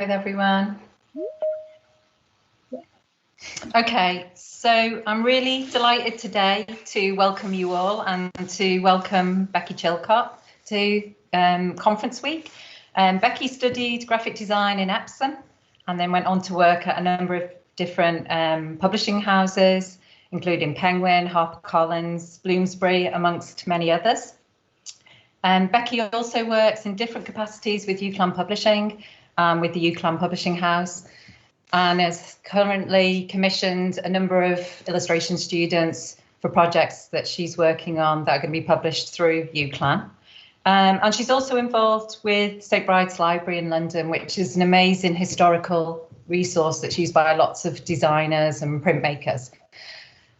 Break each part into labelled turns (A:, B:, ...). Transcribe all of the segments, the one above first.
A: everyone. Okay, so I'm really delighted today to welcome you all and to welcome Becky Chilcott to Conference Week. Becky studied graphic design in Epsom and then went on to work at a number of different publishing houses, including Penguin, HarperCollins, Bloomsbury, amongst many others. Becky also works in different capacities with UCLan Publishing, with the UCLan Publishing House, and has currently commissioned a number of illustration students for projects that she's working on that are going to be published through UCLan. And she's also involved with St Bride's Library in London, which is an amazing historical resource that's used by lots of designers and printmakers.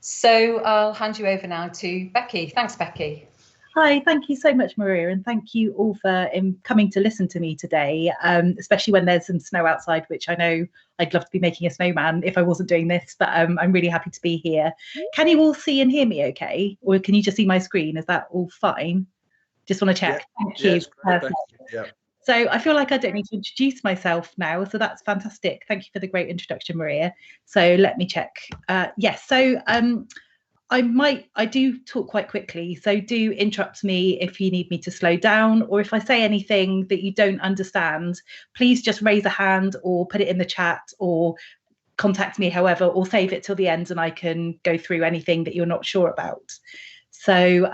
A: So I'll hand you over now to Becky. Thanks, Becky.
B: Hi, thank you so much, Maria, and thank you all for coming to listen to me today, especially when there's some snow outside, which I know I'd love to be making a snowman if I wasn't doing this, but I'm really happy to be here. Can you all see and hear me okay? Or can you just see my screen? Is that all fine? Just want to check.
C: Yeah.
B: Thank you.
C: Yes,
B: Perfect.
C: yeah.
B: So I feel like I don't need to introduce myself now, so that's fantastic. Thank you for the great introduction, Maria. So let me check. Yes, so I do talk quite quickly, so do interrupt me if you need me to slow down, or if I say anything that you don't understand, please just raise a hand or put it in the chat or contact me however, or save it till the end and I can go through anything that you're not sure about. So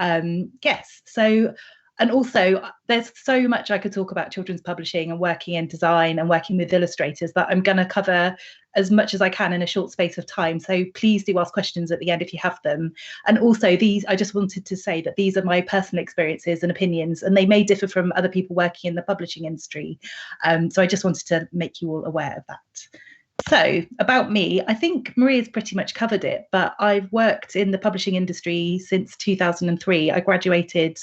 B: yes, so and also there's so much I could talk about children's publishing and working in design and working with illustrators that I'm going to cover as much as I can in a short space of time. So please do ask questions at the end if you have them. And also I just wanted to say that these are my personal experiences and opinions, and they may differ from other people working in the publishing industry. So I just wanted to make you all aware of that. So about me, I think Maria's pretty much covered it, but I've worked in the publishing industry since 2003. I graduated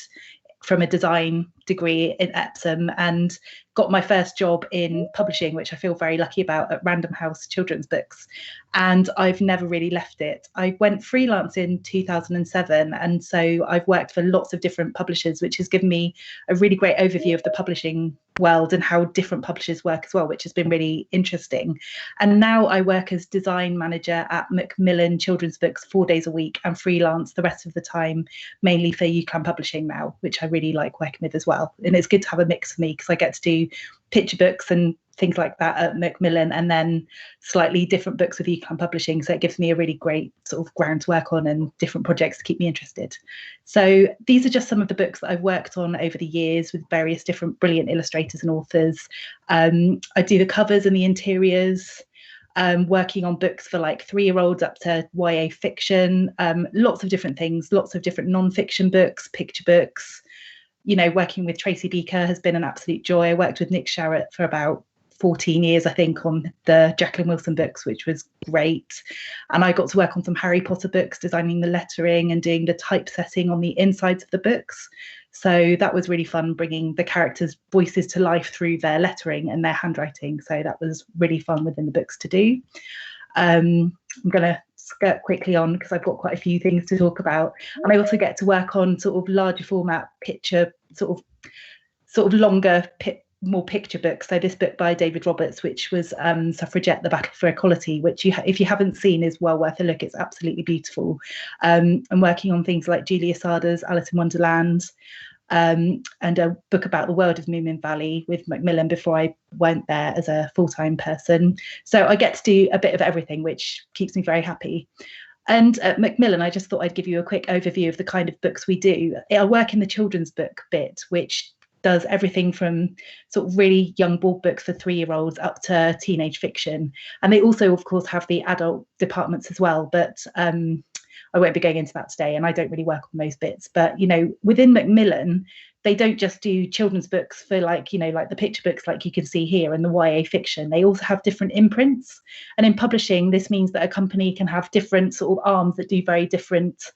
B: from a design degree in Epsom and got my first job in publishing, which I feel very lucky about, at Random House Children's Books. And I've never really left it. I went freelance in 2007. And so I've worked for lots of different publishers, which has given me a really great overview of the publishing world and how different publishers work as well, which has been really interesting. And now I work as design manager at Macmillan Children's Books 4 days a week and freelance the rest of the time, mainly for UCLan Publishing now, which I really like working with as well. And it's good to have a mix for me because I get to do picture books and things like that at Macmillan, and then slightly different books with UCLan Publishing. So it gives me a really great sort of ground to work on and different projects to keep me interested. So these are just some of the books that I've worked on over the years with various different brilliant illustrators and authors. I do the covers and the interiors, working on books for like 3-year-olds up to YA fiction, lots of different things, lots of different non-fiction books, picture books. You know, working with Tracy Beaker has been an absolute joy. I worked with Nick Sharratt for about 14 years, I think, on the Jacqueline Wilson books, which was great. And I got to work on some Harry Potter books, designing the lettering and doing the typesetting on the insides of the books. So that was really fun, bringing the characters' voices to life through their lettering and their handwriting. So that was really fun within the books to do. I'm going to skirt quickly on because I've got quite a few things to talk about, and I also get to work on sort of larger format picture, sort of longer more picture books. So this book by David Roberts, which was Suffragette: The Battle for Equality, which if you haven't seen is well worth a look. It's absolutely beautiful. I'm working on things like Julia Sarda's Alice in Wonderland, and a book about the world of Moomin Valley with Macmillan before I went there as a full-time person. So I get to do a bit of everything, which keeps me very happy. And at Macmillan, I just thought I'd give you a quick overview of the kind of books we do. I work in the children's book bit, which does everything from sort of really young board books for 3-year-olds up to teenage fiction. And they also, of course, have the adult departments as well. But I won't be going into that today, and I don't really work on those bits. But, you know, within Macmillan, they don't just do children's books for like, you know, like the picture books like you can see here and the YA fiction. They also have different imprints. And in publishing, this means that a company can have different sort of arms that do very different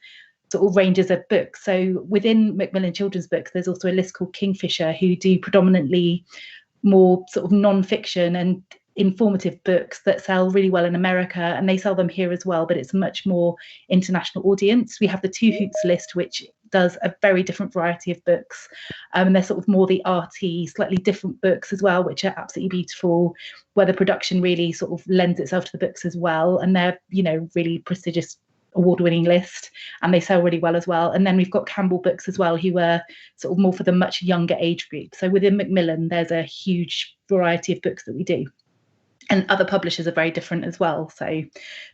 B: sort of ranges of books. So within Macmillan Children's Books, there's also a list called Kingfisher, who do predominantly more sort of non-fiction and informative books that sell really well in America, and they sell them here as well, but it's a much more international audience. We have the Two Hoots list, which does a very different variety of books. And they're sort of more the arty, slightly different books as well, which are absolutely beautiful, where the production really sort of lends itself to the books as well. And they're, you know, really prestigious award-winning list, and they sell really well as well. And then we've got Campbell Books as well, who were sort of more for the much younger age group. So within Macmillan, there's a huge variety of books that we do. And other publishers are very different as well. So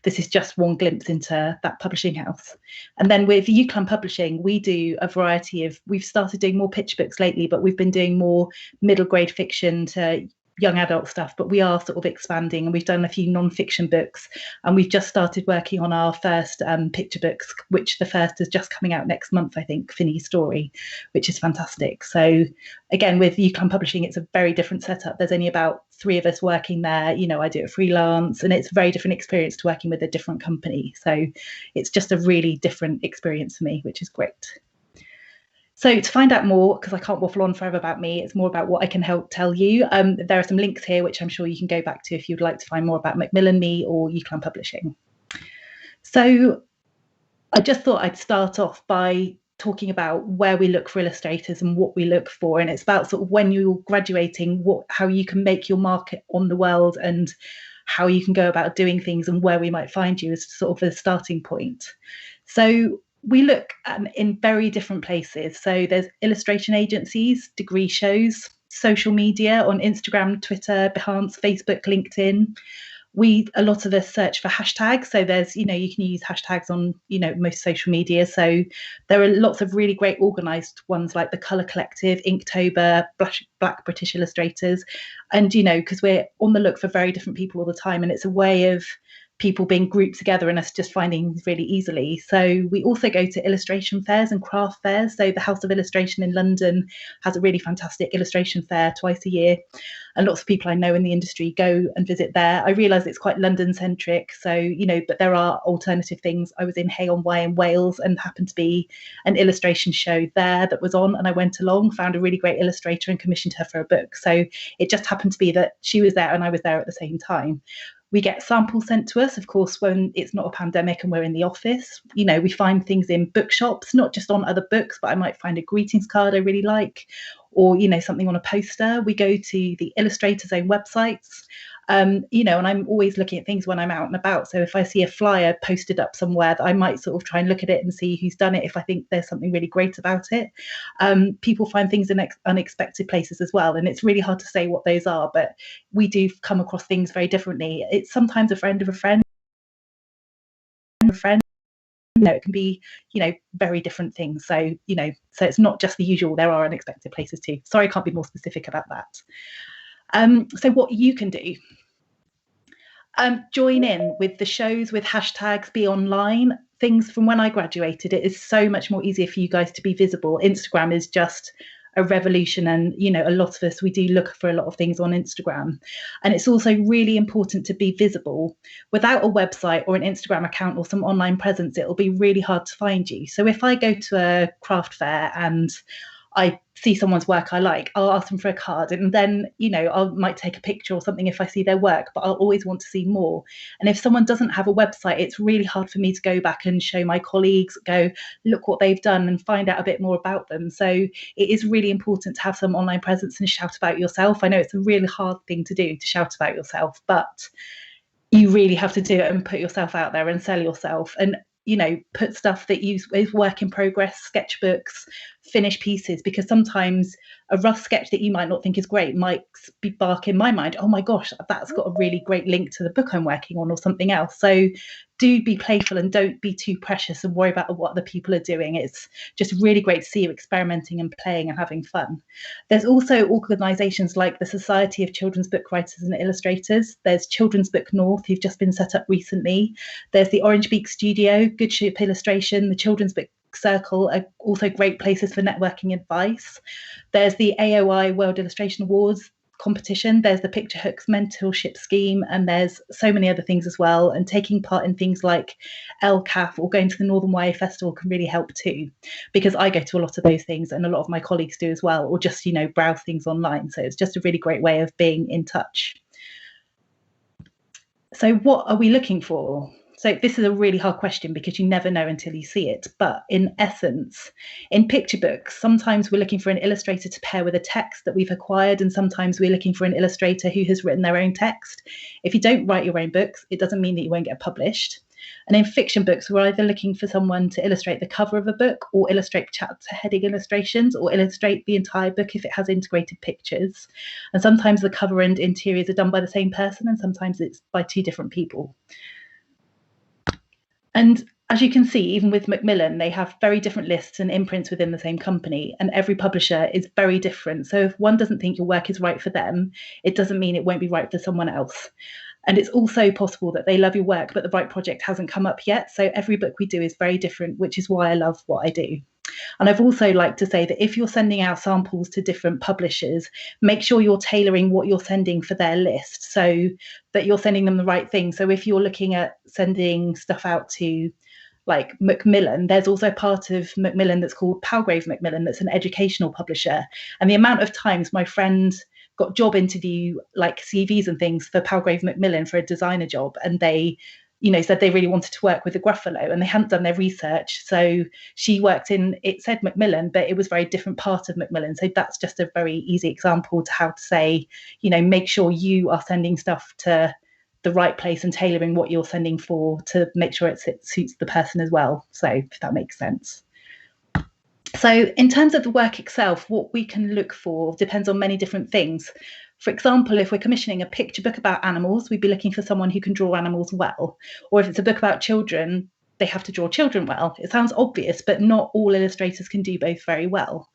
B: this is just one glimpse into that publishing house. And then with Chilcott Publishing, we do a variety of, we've started doing more pitch books lately, but we've been doing more middle grade fiction to young adult stuff, but we are sort of expanding, and we've done a few non-fiction books, and we've just started working on our first picture books, which the first is just coming out next month, I think, Finney's Story, which is fantastic. So again, with Chilcott Publishing, it's a very different setup. There's only about 3 of us working there. You know, I do it freelance, and it's a very different experience to working with a different company. So it's just a really different experience for me, which is great. So to find out more, because I can't waffle on forever about me, it's more about what I can help tell you. There are some links here, which I'm sure you can go back to if you'd like to find more about Macmillan, me, or Chilcott Publishing. So I just thought I'd start off by talking about where we look for illustrators and what we look for. And it's about sort of when you're graduating, how you can make your market on the world and how you can go about doing things and where we might find you as sort of a starting point. So we look in very different places. So there's illustration agencies, degree shows, social media on Instagram, Twitter, Behance, Facebook, LinkedIn. A lot of us search for hashtags. So there's, you know, you can use hashtags on, you know, most social media. So there are lots of really great organized ones like the Colour Collective, Inktober, Black British Illustrators. And, you know, because we're on the look for very different people all the time. And it's a way of people being grouped together and us just finding really easily. So we also go to illustration fairs and craft fairs. So the House of Illustration in London has a really fantastic illustration fair twice a year. And lots of people I know in the industry go and visit there. I realise it's quite London centric. So, you know, but there are alternative things. I was in Hay-on-Wye in Wales and happened to be an illustration show there that was on. And I went along, found a really great illustrator and commissioned her for a book. So it just happened to be that she was there and I was there at the same time. We get samples sent to us, of course, when it's not a pandemic and we're in the office. You know, we find things in bookshops, not just on other books, but I might find a greetings card I really like, or, you know, something on a poster. We go to the illustrators' own websites, you know, and I'm always looking at things when I'm out and about. So if I see a flyer posted up somewhere, that I might sort of try and look at it and see who's done it if I think there's something really great about it. People find things in unexpected places as well. And it's really hard to say what those are, but we do come across things very differently. It's sometimes a friend of a friend, you know, it can be, you know, very different things. So, you know, so it's not just the usual, there are unexpected places too. Sorry, I can't be more specific about that. So what you can do, join in with the shows with hashtags, be online. Things from when I graduated, it is so much more easier for you guys to be visible. Instagram is just a revolution, and you know, a lot of us, we do look for a lot of things on Instagram, and it's also really important to be visible. Without a website or an Instagram account or some online presence, it'll be really hard to find you. So if I go to a craft fair and I see someone's work I like, I'll ask them for a card, and then, you know, I might take a picture or something if I see their work, but I'll always want to see more. And if someone doesn't have a website, it's really hard for me to go back and show my colleagues, go look what they've done and find out a bit more about them. So it is really important to have some online presence and shout about yourself. I know it's a really hard thing to do, to shout about yourself, but you really have to do it and put yourself out there and sell yourself. And you know, put stuff that is work in progress, sketchbooks, finished pieces, because sometimes a rough sketch that you might not think is great might spark in my mind, oh my gosh, that's got a really great link to the book I'm working on or something else. So do be playful and don't be too precious and worry about what other people are doing. It's just really great to see you experimenting and playing and having fun. There's also organisations like the Society of Children's Book Writers and Illustrators. There's Children's Book North, who've just been set up recently. There's the Orange Beak Studio, Good Ship Illustration, the Children's Book Circle are also great places for networking advice. There's the AOI World Illustration Awards competition. There's the Picture Hooks mentorship scheme, and there's so many other things as well. And taking part in things like LCAF or going to the Northern YA Festival can really help too, because I go to a lot of those things and a lot of my colleagues do as well, or just, you know, browse things online. So it's just a really great way of being in touch. So what are we looking for? So this is a really hard question because you never know until you see it. But in essence, in picture books, sometimes we're looking for an illustrator to pair with a text that we've acquired, and sometimes we're looking for an illustrator who has written their own text. If you don't write your own books, it doesn't mean that you won't get published. And in fiction books, we're either looking for someone to illustrate the cover of a book, or illustrate chapter heading illustrations, or illustrate the entire book if it has integrated pictures. And sometimes the cover and interiors are done by the same person, and sometimes it's by two different people. And as you can see, even with Macmillan, they have very different lists and imprints within the same company, and every publisher is very different. So if one doesn't think your work is right for them, it doesn't mean it won't be right for someone else. And it's also possible that they love your work, but the right project hasn't come up yet. So every book we do is very different, which is why I love what I do. And I've also liked to say that if you're sending out samples to different publishers, make sure you're tailoring what you're sending for their list so that you're sending them the right thing. So if you're looking at sending stuff out to like Macmillan, there's also part of Macmillan that's called Palgrave Macmillan, that's an educational publisher. And the amount of times my friend got job interview like CVs and things for Palgrave Macmillan for a designer job, and they said they really wanted to work with the Gruffalo and they hadn't done their research. So she worked in, it said Macmillan, but it was a very different part of Macmillan. So that's just a very easy example to how to say, make sure you are sending stuff to the right place and tailoring what you're sending for to make sure it suits the person as well. So if that makes sense. So in terms of the work itself, what we can look for depends on many different things. For example, if we're commissioning a picture book about animals, we'd be looking for someone who can draw animals well. Or if it's a book about children, they have to draw children well. It sounds obvious, but not all illustrators can do both very well.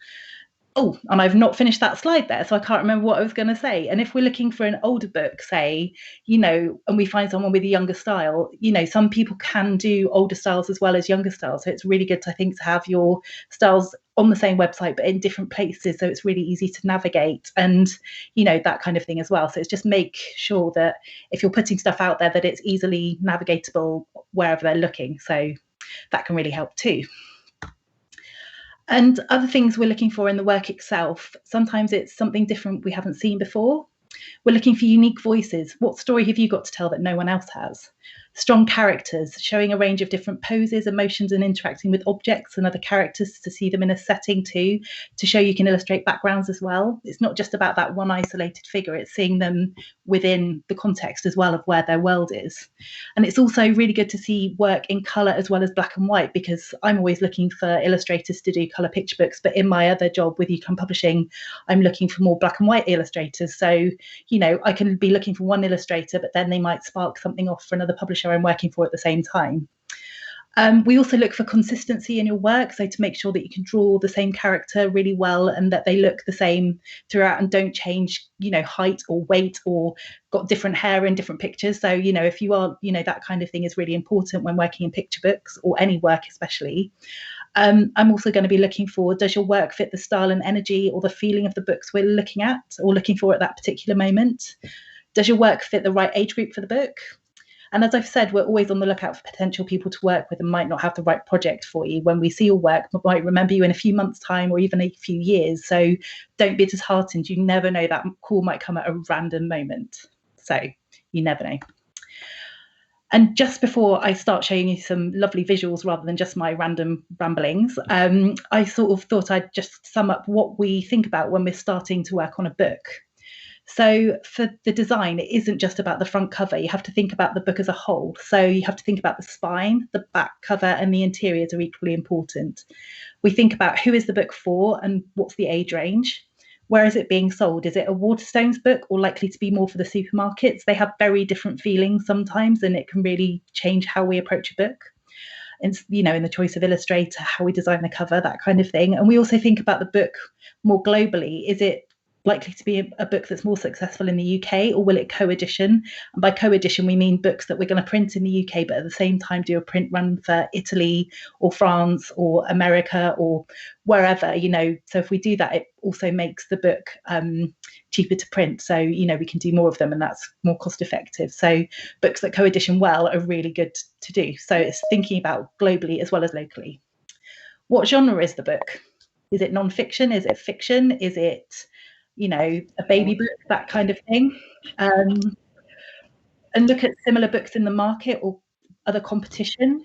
B: Oh, and I've not finished that slide there, so I can't remember what I was going to say. And if we're looking for an older book, say, and we find someone with a younger style, some people can do older styles as well as younger styles. So it's really good, I think, to have your styles on the same website, but in different places. So it's really easy to navigate and, that kind of thing as well. So it's just make sure that if you're putting stuff out there, that it's easily navigatable wherever they're looking. So that can really help too. And other things we're looking for in the work itself, sometimes it's something different we haven't seen before. We're looking for unique voices. What story have you got to tell that no one else has? Strong characters, showing a range of different poses, emotions, and interacting with objects and other characters to see them in a setting too, to show you can illustrate backgrounds as well. It's not just about that one isolated figure, it's seeing them within the context as well of where their world is. And it's also really good to see work in colour as well as black and white, because I'm always looking for illustrators to do colour picture books, but in my other job with UCAN Publishing, I'm looking for more black and white illustrators. So, I can be looking for one illustrator, but then they might spark something off for another publisher I'm working for at the same time. We also look for consistency in your work, so to make sure that you can draw the same character really well and that they look the same throughout and don't change, height or weight or got different hair in different pictures. So, if you are, that kind of thing is really important when working in picture books or any work especially. I'm also going to be looking for, does your work fit the style and energy or the feeling of the books we're looking at or looking for at that particular moment? Does your work fit the right age group for the book? And as I've said, we're always on the lookout for potential people to work with and might not have the right project for you. When we see your work, we might remember you in a few months' time or even a few years. So don't be disheartened. You never know, that call might come at a random moment. So you never know. And just before I start showing you some lovely visuals rather than just my random ramblings, I sort of thought I'd just sum up what we think about when we're starting to work on a book. So for the design, it isn't just about the front cover. You have to think about the book as a whole. So you have to think about the spine, the back cover, and the interiors are equally important. We think about who is the book for and what's the age range. Where is it being sold? Is it a Waterstones book or likely to be more for the supermarkets? They have very different feelings sometimes, and it can really change how we approach a book. And, in the choice of illustrator, how we design the cover, that kind of thing. And we also think about the book more globally. Is it likely to be a book that's more successful in the UK, or will it co-edition? And by co-edition, we mean books that we're going to print in the UK, but at the same time do a print run for Italy or France or America or wherever, So if we do that, it also makes the book cheaper to print. So, we can do more of them and that's more cost effective. So books that co-edition well are really good to do. So it's thinking about globally as well as locally. What genre is the book? Is it non-fiction? Is it fiction? Is it a baby book, that kind of thing, and look at similar books in the market or other competition?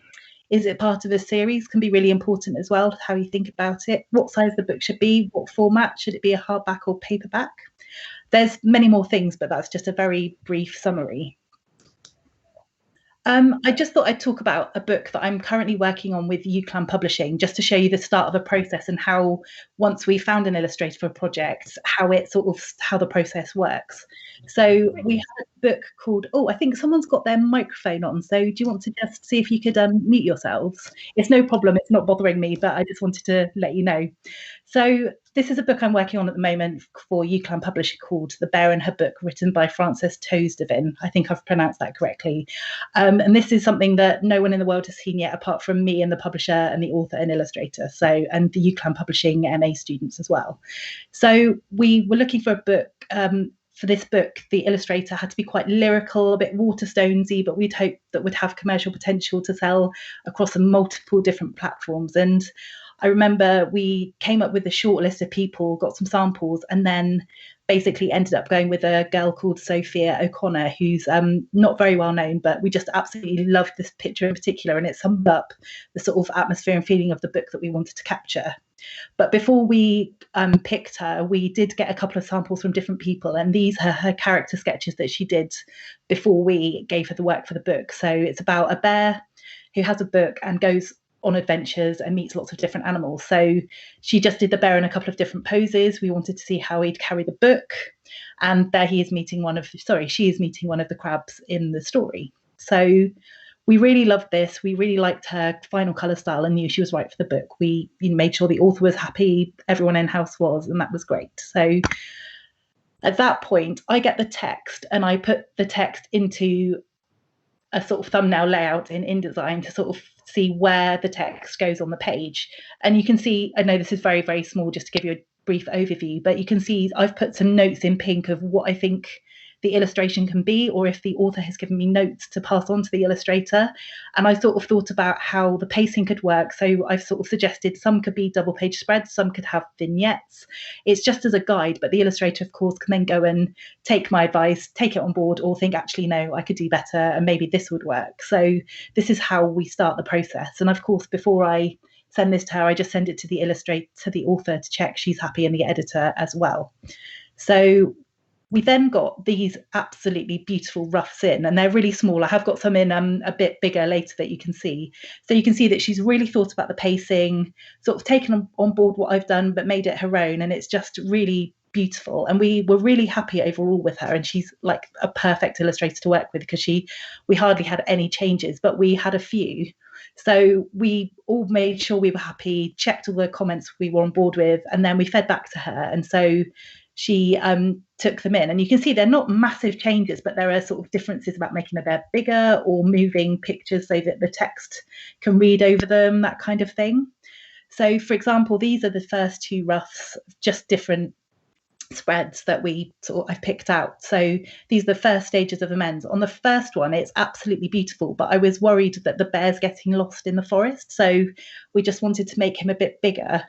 B: Is it part of a series? Can be really important as well, how you think about it. What size the book should be, what format, should it be a hardback or paperback? There's many more things, but that's just a very brief summary. I just thought I'd talk about a book that I'm currently working on with UCLan Publishing, just to show you the start of a process and how, once we found an illustrator for a project, how the process works. So we have a book called, oh, I think someone's got their microphone on. So do you want to just see if you could mute yourselves? It's no problem. It's not bothering me, but I just wanted to let you know. So this is a book I'm working on at the moment for UCLan Publishing called The Bear and Her Book, written by Frances Toasdevin. I think I've pronounced that correctly. And this is something that no one in the world has seen yet, apart from me and the publisher and the author and illustrator, so, and the UCLan Publishing MA students as well. So we were looking for a book. For this book, the illustrator had to be quite lyrical, a bit Waterstonesy, but we'd hoped that would have commercial potential to sell across multiple different platforms. And I remember we came up with a short list of people, got some samples, and then basically ended up going with a girl called Sophia O'Connor, who's not very well known, but we just absolutely loved this picture in particular, and it summed up the sort of atmosphere and feeling of the book that we wanted to capture. But before we picked her, we did get a couple of samples from different people, and these are her character sketches that she did before we gave her the work for the book. So it's about a bear who has a book and goes on adventures and meets lots of different animals. So she just did the bear in a couple of different poses. We wanted to see how he'd carry the book, and there she is meeting one of the crabs in the story. So we really loved this. We really liked her final colour style and knew she was right for the book. We made sure the author was happy, everyone in-house was, and that was great. So at that point, I get the text and I put the text into a sort of thumbnail layout in InDesign to sort of see where the text goes on the page. And you can see, I know this is very, very small, just to give you a brief overview, but you can see I've put some notes in pink of what I think the illustration can be, or if the author has given me notes to pass on to the illustrator. And I sort of thought about how the pacing could work. So I've sort of suggested some could be double page spreads, some could have vignettes. It's just as a guide, but the illustrator, of course, can then go and take my advice, take it on board, or think, actually, no, I could do better, and maybe this would work. So this is how we start the process. And of course, before I send this to her, I just send it to the illustrator, to the author, to check she's happy, and the editor as well. So we then got these absolutely beautiful roughs in, and they're really small. I have got some in a bit bigger later that you can see. So you can see that she's really thought about the pacing, sort of taken on board what I've done, but made it her own. And it's just really beautiful. And we were really happy overall with her. And she's like a perfect illustrator to work with, because we hardly had any changes, but we had a few. So we all made sure we were happy, checked all the comments we were on board with, and then we fed back to her. And so she took them in, and you can see they're not massive changes, but there are sort of differences about making the bear bigger or moving pictures so that the text can read over them, that kind of thing. So for example, these are the first two roughs, just different spreads that I've picked out. So these are the first stages of amends. On the first one, it's absolutely beautiful, but I was worried that the bear's getting lost in the forest, so we just wanted to make him a bit bigger.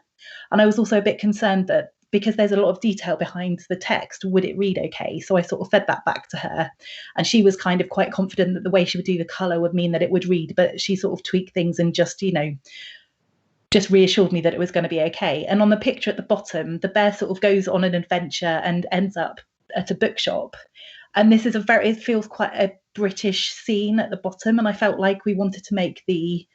B: And I was also a bit concerned that, because there's a lot of detail behind the text, would it read okay? So I sort of fed that back to her, and she was kind of quite confident that the way she would do the colour would mean that it would read, but she sort of tweaked things and just reassured me that it was going to be okay. And on the picture at the bottom, the bear sort of goes on an adventure and ends up at a bookshop. And this is it feels quite a British scene at the bottom, and I felt like we wanted to make the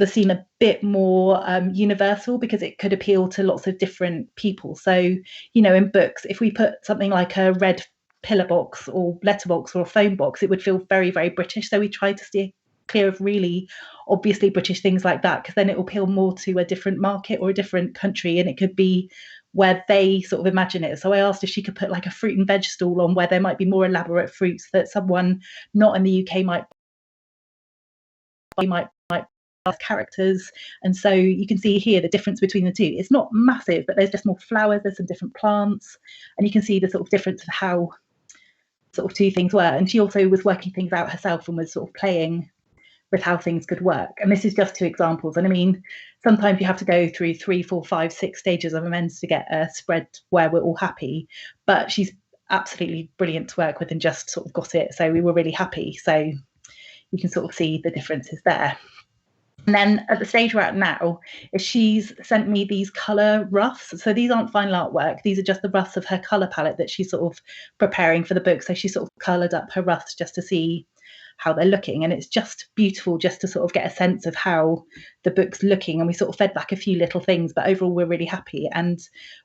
B: scene a bit more universal, because it could appeal to lots of different people. So, in books, if we put something like a red pillar box or letterbox or a phone box, it would feel very, very British. So we tried to steer clear of really obviously British things like that, because then it will appeal more to a different market or a different country, and it could be where they sort of imagine it. So I asked if she could put like a fruit and veg stall on where there might be more elaborate fruits that someone not in the UK might characters. And so you can see here the difference between the two. It's not massive, but there's just more flowers, there's some different plants, and you can see the sort of difference of how sort of two things were. And she also was working things out herself and was sort of playing with how things could work. And this is just two examples. And I mean, sometimes you have to go through 3, 4, 5, 6 stages of amends to get a spread where we're all happy, but she's absolutely brilliant to work with and just sort of got it. So we were really happy. So you can sort of see the differences there. And then at the stage we're at now is she's sent me these colour roughs. So these aren't final artwork. These are just the roughs of her colour palette that she's sort of preparing for the book. So she sort of coloured up her roughs just to see how they're looking, and it's just beautiful just to sort of get a sense of how the book's looking. And we sort of fed back a few little things, but overall we're really happy, and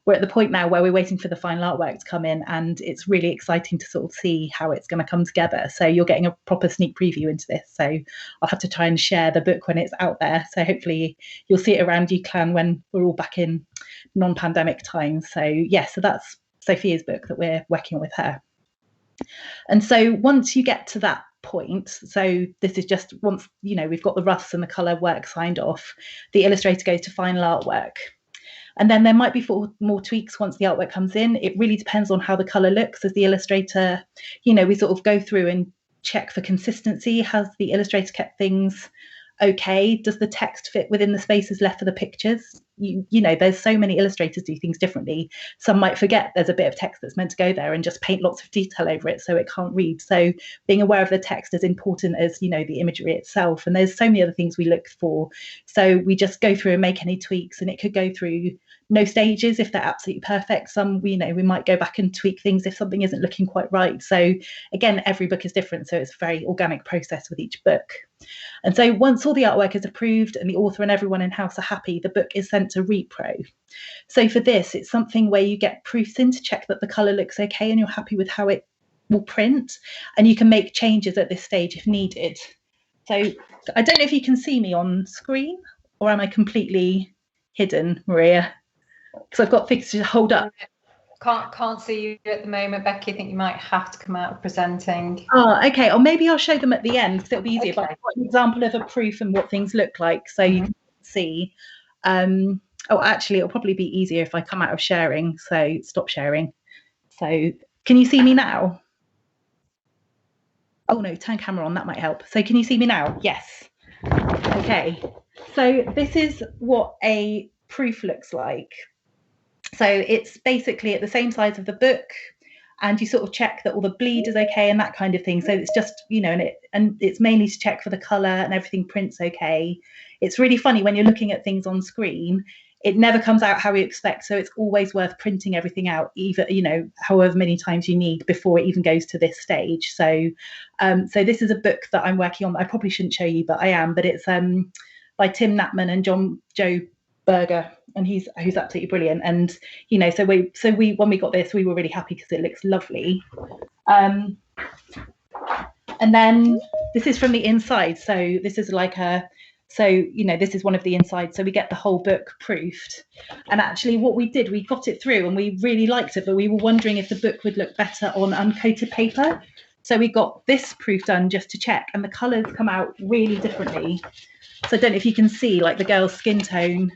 B: we're at the point now where we're waiting for the final artwork to come in, and it's really exciting to sort of see how it's going to come together. So you're getting a proper sneak preview into this, so I'll have to try and share the book when it's out there, so hopefully you'll see it around UCLan when we're all back in non-pandemic times. So yeah, so that's Sophia's book that we're working with her. And so once you get to that point, so this is just once, you know, we've got the roughs and the colour work signed off, the illustrator goes to final artwork. And then there might be more tweaks once the artwork comes in. It really depends on how the colour looks as the illustrator. You know, we sort of go through and check for consistency. Has the illustrator kept things okay? Does the text fit within the spaces left for the pictures? You know, there's so many illustrators do things differently. Some might forget there's a bit of text that's meant to go there and just paint lots of detail over it so it can't read. So being aware of the text is important as, you know, the imagery itself. And there's so many other things we look for. So we just go through and make any tweaks, and it could go through no stages if they're absolutely perfect. Some, you know, we might go back and tweak things if something isn't looking quite right. So again, every book is different, so it's a very organic process with each book. And so once all the artwork is approved and the author and everyone in-house are happy, the book is sent to repro. So for this, it's something where you get proofs in to check that the colour looks okay and you're happy with how it will print, and you can make changes at this stage if needed. So I don't know if you can see me on screen, or am I completely hidden, Maria? Because I've got things to hold up.
A: Can't see you at the moment, Becky. I think you might have to come out of presenting.
B: Oh, okay. Or maybe I'll show them at the end because it'll be easier. Okay. But I've got an example of a proof and what things look like, so you can see. Oh, actually, it'll probably be easier if I come out of sharing. So stop sharing. So can you see me now? Oh no, turn camera on. That might help. So can you see me now? Yes. Okay. So this is what a proof looks like. So it's basically at the same size of the book, and you sort of check that all the bleed is okay and that kind of thing. So it's just, you know, and it's mainly to check for the colour and everything prints okay. It's really funny when you're looking at things on screen, it never comes out how you expect. So it's always worth printing everything out, either, you know, however many times you need before it even goes to this stage. So so this is a book that I'm working on. I probably shouldn't show you, but I am. But it's by Tim Knapman and Joe Berger, and he's absolutely brilliant. And you know, so we when we got this, we were really happy because it looks lovely. And then this is from the inside. So this is like so you know, this is one of the insides. So we get the whole book proofed. And actually, what we did, we got it through, and we really liked it, but we were wondering if the book would look better on uncoated paper. So we got this proof done just to check, and the colours come out really differently. So I don't know if you can see, like the girl's skin tone,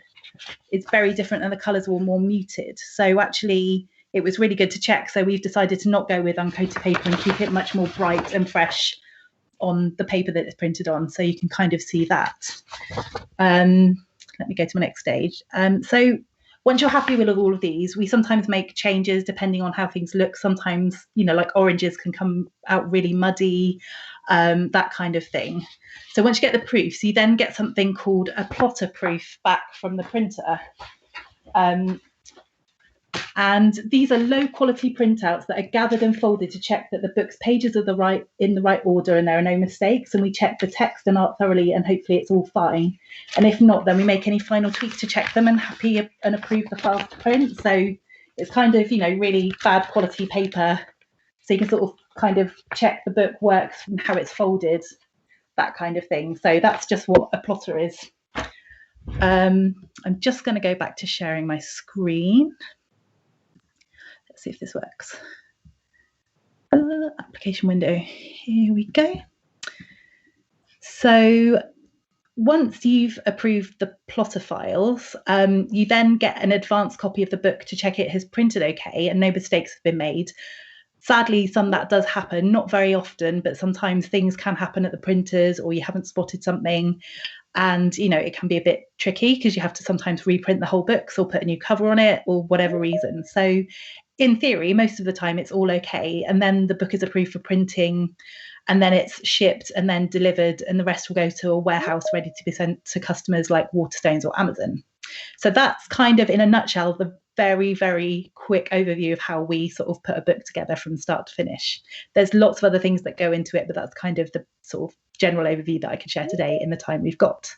B: it's very different and the colours were more muted. So actually it was really good to check. So we've decided to not go with uncoated paper and keep it much more bright and fresh on the paper that it's printed on. So you can kind of see that. Let me go to my next stage. So once you're happy with all of these, we sometimes make changes depending on how things look. Sometimes, you know, like oranges can come out really muddy, that kind of thing. So once you get the proofs, you then get something called a plotter proof back from the printer. And these are low quality printouts that are gathered and folded to check that the book's pages are in the right order and there are no mistakes. And we check the text and art thoroughly, and hopefully it's all fine. And if not, then we make any final tweaks to check them and happy and approve the files to print. So it's kind of, you know, really bad quality paper. So you can sort of kind of check the book works and how it's folded, that kind of thing. So that's just what a plotter is. I'm just going to go back to sharing my screen. Let's see if this works. Application window. Here we go. So once you've approved the plotter files, you then get an advanced copy of the book to check it has printed okay and no mistakes have been made. Sadly, that does happen, not very often, but sometimes things can happen at the printers or you haven't spotted something. And, you know, it can be a bit tricky because you have to sometimes reprint the whole books or put a new cover on it or whatever reason. So in theory, most of the time it's all okay. And then the book is approved for printing. and then it's shipped and then delivered, and the rest will go to a warehouse ready to be sent to customers like Waterstones or Amazon. So that's kind of, in a nutshell, the very, very quick overview of how we sort of put a book together from start to finish. There's lots of other things that go into it, but that's kind of the sort of general overview that I could share today in the time we've got.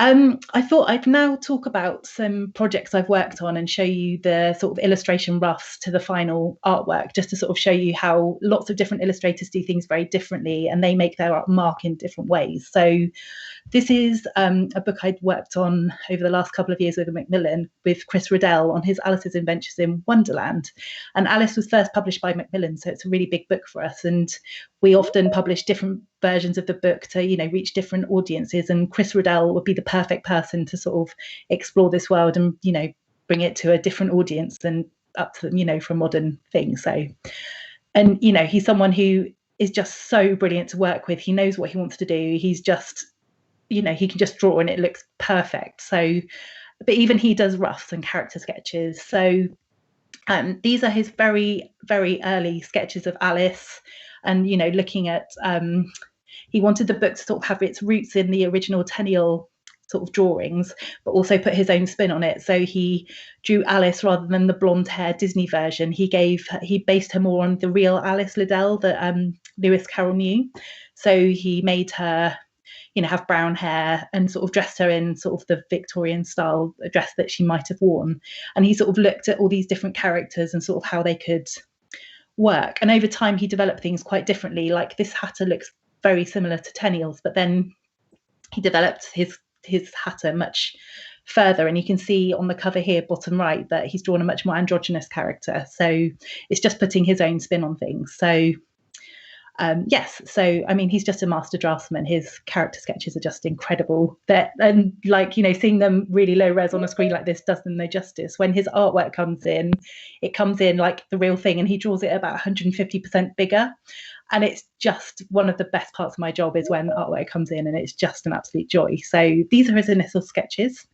B: I thought I'd now talk about some projects I've worked on and show you the sort of illustration roughs to the final artwork, just to sort of show you how lots of different illustrators do things very differently and they make their art mark in different ways. So this is a book I'd worked on over the last couple of years with Macmillan, with Chris Riddell, on his Alice's Adventures in Wonderland. And Alice was first published by Macmillan, so it's a really big book for us. And we often publish different versions of the book to, you know, reach different audiences. And Chris Riddell would be the perfect person to sort of explore this world and, you know, bring it to a different audience than up to, you know, for modern things. So, and, you know, he's someone who is just so brilliant to work with. He knows what he wants to do. He's just, you know, he can just draw and it looks perfect. So, but even he does roughs and character sketches. So these are his very, very early sketches of Alice. And, you know, looking at, he wanted the book to sort of have its roots in the original Tenniel sort of drawings, but also put his own spin on it. So he drew Alice rather than the blonde hair Disney version. He based her more on the real Alice Liddell that Lewis Carroll knew. So he made her, you know, have brown hair and sort of dressed her in sort of the Victorian style dress that she might have worn. And he sort of looked at all these different characters and sort of how they could work. And over time, he developed things quite differently. Like this hatter looks very similar to Tenniel's, but then he developed his hatter much further. And you can see on the cover here, bottom right, that he's drawn a much more androgynous character. So it's just putting his own spin on things. So yes, so I mean, he's just a master draftsman. His character sketches are just incredible. And like, you know, seeing them really low res on a screen like this does them no justice. When his artwork comes in, it comes in like the real thing, and he draws it about 150% bigger. And it's just one of the best parts of my job is when artwork comes in, and it's just an absolute joy. So these are his initial sketches.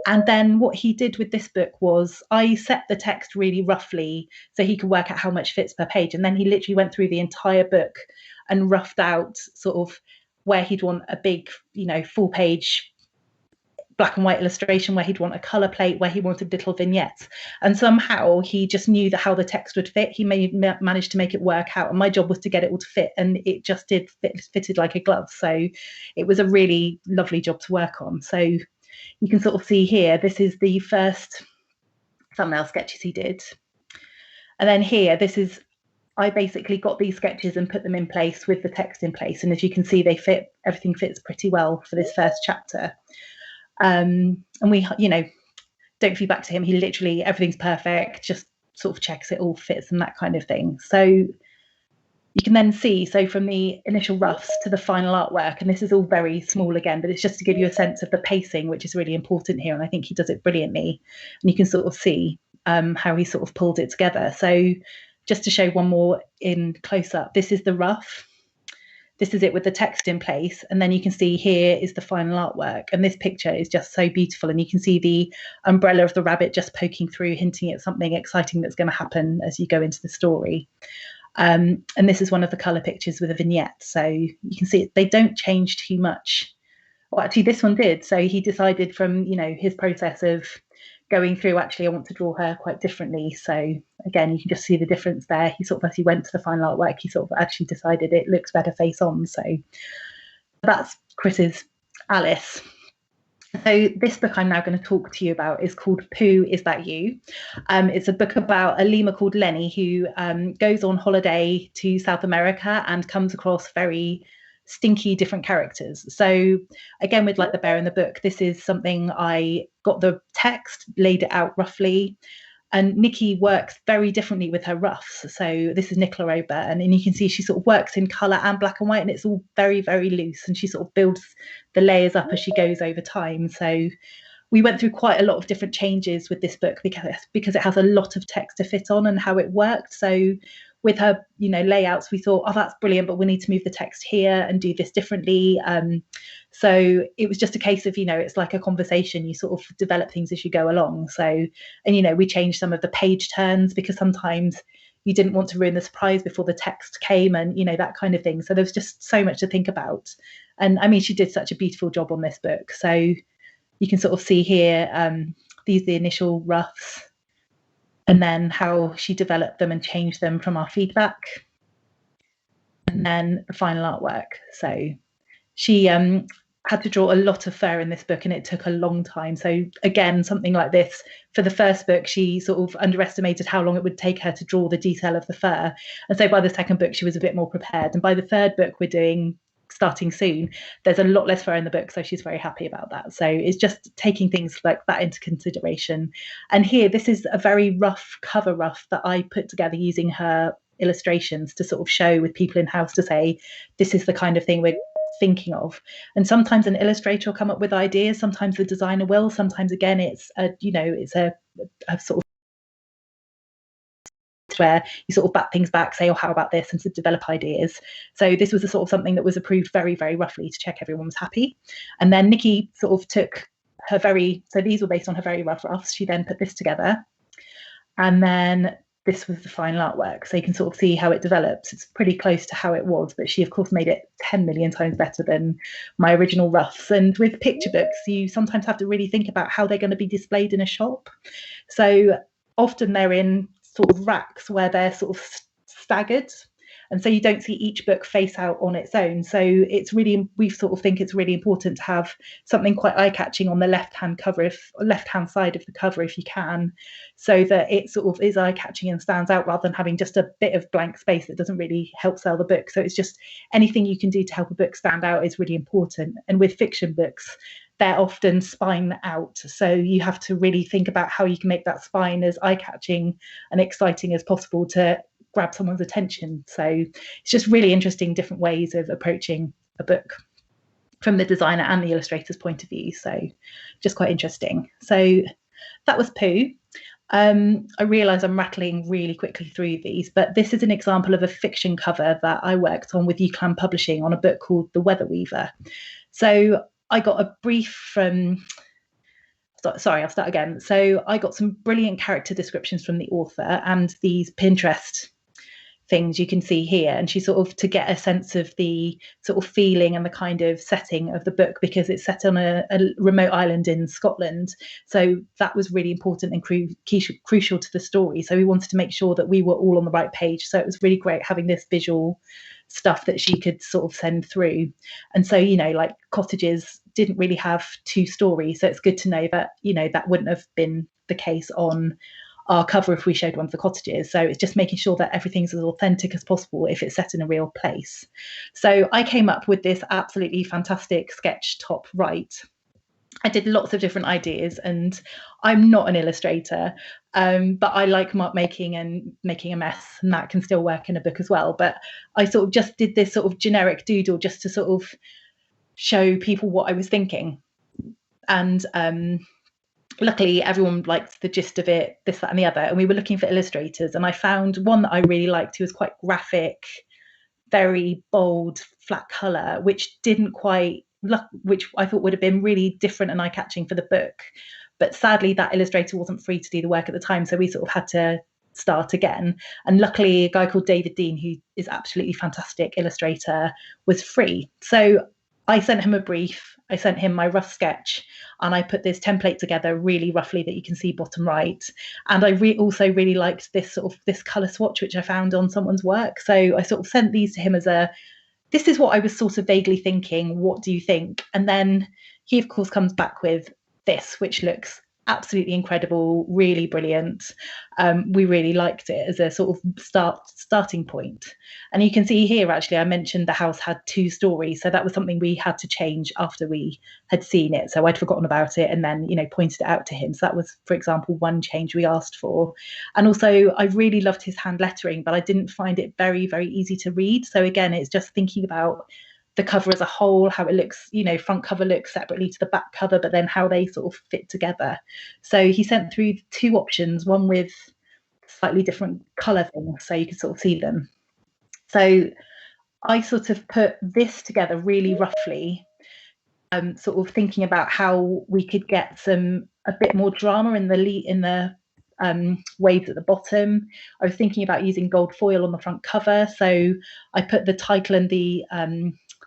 B: And then what he did with this book was I set the text really roughly so he could work out how much fits per page. And then he literally went through the entire book and roughed out sort of where he'd want a big, you know, full page black and white illustration, where he'd want a color plate, where he wanted little vignettes. And somehow he just knew how the text would fit. He managed to make it work out. And my job was to get it all to fit. And it just did fitted like a glove. So it was a really lovely job to work on. So you can sort of see here, this is the first thumbnail sketches he did. And then here, this is, I basically got these sketches and put them in place with the text in place. And as you can see, they fit, everything fits pretty well for this first chapter. And we, you know, don't feed back to him. He literally, everything's perfect, just sort of checks it all fits and that kind of thing. So you can then see, so from the initial roughs to the final artwork, and this is all very small again, but it's just to give you a sense of the pacing, which is really important here. And I think he does it brilliantly. And you can sort of see how he sort of pulled it together. So just to show one more in close up, this is the rough. This is it with the text in place. And then you can see here is the final artwork. And this picture is just so beautiful. And you can see the umbrella of the rabbit just poking through, hinting at something exciting that's going to happen as you go into the story. And this is one of the colour pictures with a vignette. So you can see they don't change too much. Well, actually, this one did. So he decided from, you know, his process of going through, actually, I want to draw her quite differently. So again, you can just see the difference there. He sort of, as he went to the final artwork, he sort of actually decided it looks better face on. So that's Chris's Alice. So this book I'm now going to talk to you about is called Pooh, Is That You? It's a book about a lemur called Lenny who goes on holiday to South America and comes across very stinky different characters. So again, with like the bear in the book, this is something I got the text, laid it out roughly, and Nikki works very differently with her roughs. So this is Nicola Robert, and you can see she sort of works in colour and black and white, and it's all very, very loose, and she sort of builds the layers up as she goes over time. So we went through quite a lot of different changes with this book because it has a lot of text to fit on and how it worked. So with her, you know, layouts, we thought, oh, that's brilliant, but we need to move the text here and do this differently. So it was just a case of, you know, it's like a conversation. You sort of develop things as you go along. So, and, you know, we changed some of the page turns because sometimes you didn't want to ruin the surprise before the text came, and that kind of thing. So there was just so much to think about. And I mean, she did such a beautiful job on this book. So you can sort of see here, these are the initial roughs, and then how she developed them and changed them from our feedback, and then the final artwork. So she had to draw a lot of fur in this book, and it took a long time. So again, something like this, for the first book, she sort of underestimated how long it would take her to draw the detail of the fur. And so by the second book, she was a bit more prepared. And by the third book starting soon, there's a lot less fur in the book, so she's very happy about that. So it's just taking things like that into consideration. And here, this is a very rough cover rough that I put together using her illustrations to sort of show with people in house, to say, this is the kind of thing we're thinking of. And sometimes an illustrator will come up with ideas, sometimes the designer will, sometimes again it's a sort of where you sort of bat things back, say, oh, how about this, and to develop ideas. So this was a sort of something that was approved very, very roughly to check everyone was happy. And then Nikki sort of took her so these were based on her very rough roughs. She then put this together, and then this was the final artwork. So you can sort of see how it develops. It's pretty close to how it was, but she of course made it 10 million times better than my original roughs. And with picture books, you sometimes have to really think about how they're going to be displayed in a shop. So often they're in sort of racks where they're sort of staggered, and so you don't see each book face out on its own. So it's really, we sort of think it's really important to have something quite eye-catching on the left-hand side of the cover if you can, so that it sort of is eye-catching and stands out, rather than having just a bit of blank space that doesn't really help sell the book. So it's just anything you can do to help a book stand out is really important. And with fiction books, they're often spine out, so you have to really think about how you can make that spine as eye-catching and exciting as possible to grab someone's attention. So it's just really interesting different ways of approaching a book from the designer and the illustrator's point of view. So just quite interesting. So that was Pooh. I realise I'm rattling really quickly through these, but this is an example of a fiction cover that I worked on with UCLan Publishing on a book called The Weather Weaver. So I got a brief from, sorry, I'll start again. So I got some brilliant character descriptions from the author and these Pinterest things you can see here, and she sort of, to get a sense of the sort of feeling and the kind of setting of the book, because it's set on a remote island in Scotland, so that was really important and crucial to the story. So we wanted to make sure that we were all on the right page, so it was really great having this visual stuff that she could sort of send through. And so, like cottages didn't really have two stories, so it's good to know that that wouldn't have been the case on our cover if we showed one of the cottages. So it's just making sure that everything's as authentic as possible if it's set in a real place. So I came up with this absolutely fantastic sketch top right. I did lots of different ideas, and I'm not an illustrator, but I like mark making and making a mess, and that can still work in a book as well. But I sort of just did this sort of generic doodle just to sort of show people what I was thinking. And luckily everyone liked the gist of it, this, that and the other, and we were looking for illustrators, and I found one that I really liked who was quite graphic, very bold, flat colour, which I thought would have been really different and eye-catching for the book. But sadly that illustrator wasn't free to do the work at the time, so we sort of had to start again. And luckily a guy called David Dean, who is absolutely fantastic illustrator, was free. So I sent him a brief, I sent him my rough sketch, and I put this template together really roughly that you can see bottom right. And I also really liked this colour swatch, which I found on someone's work. So I sort of sent these to him as this is what I was sort of vaguely thinking, what do you think? And then he of course comes back with this, which looks absolutely incredible, really brilliant. We really liked it as a sort of starting point. And you can see here, actually, I mentioned the house had two stories, so that was something we had to change after we had seen it. So I'd forgotten about it and then pointed it out to him. So that was, for example, one change we asked for. And also I really loved his hand lettering, but I didn't find it very, very easy to read. So again, it's just thinking about the cover as a whole, how it looks, front cover looks separately to the back cover, but then how they sort of fit together. So he sent through two options, one with slightly different colour things, so you can sort of see them. So I sort of put this together really roughly, sort of thinking about how we could get a bit more drama in the waves at the bottom. I was thinking about using gold foil on the front cover, so I put the title and the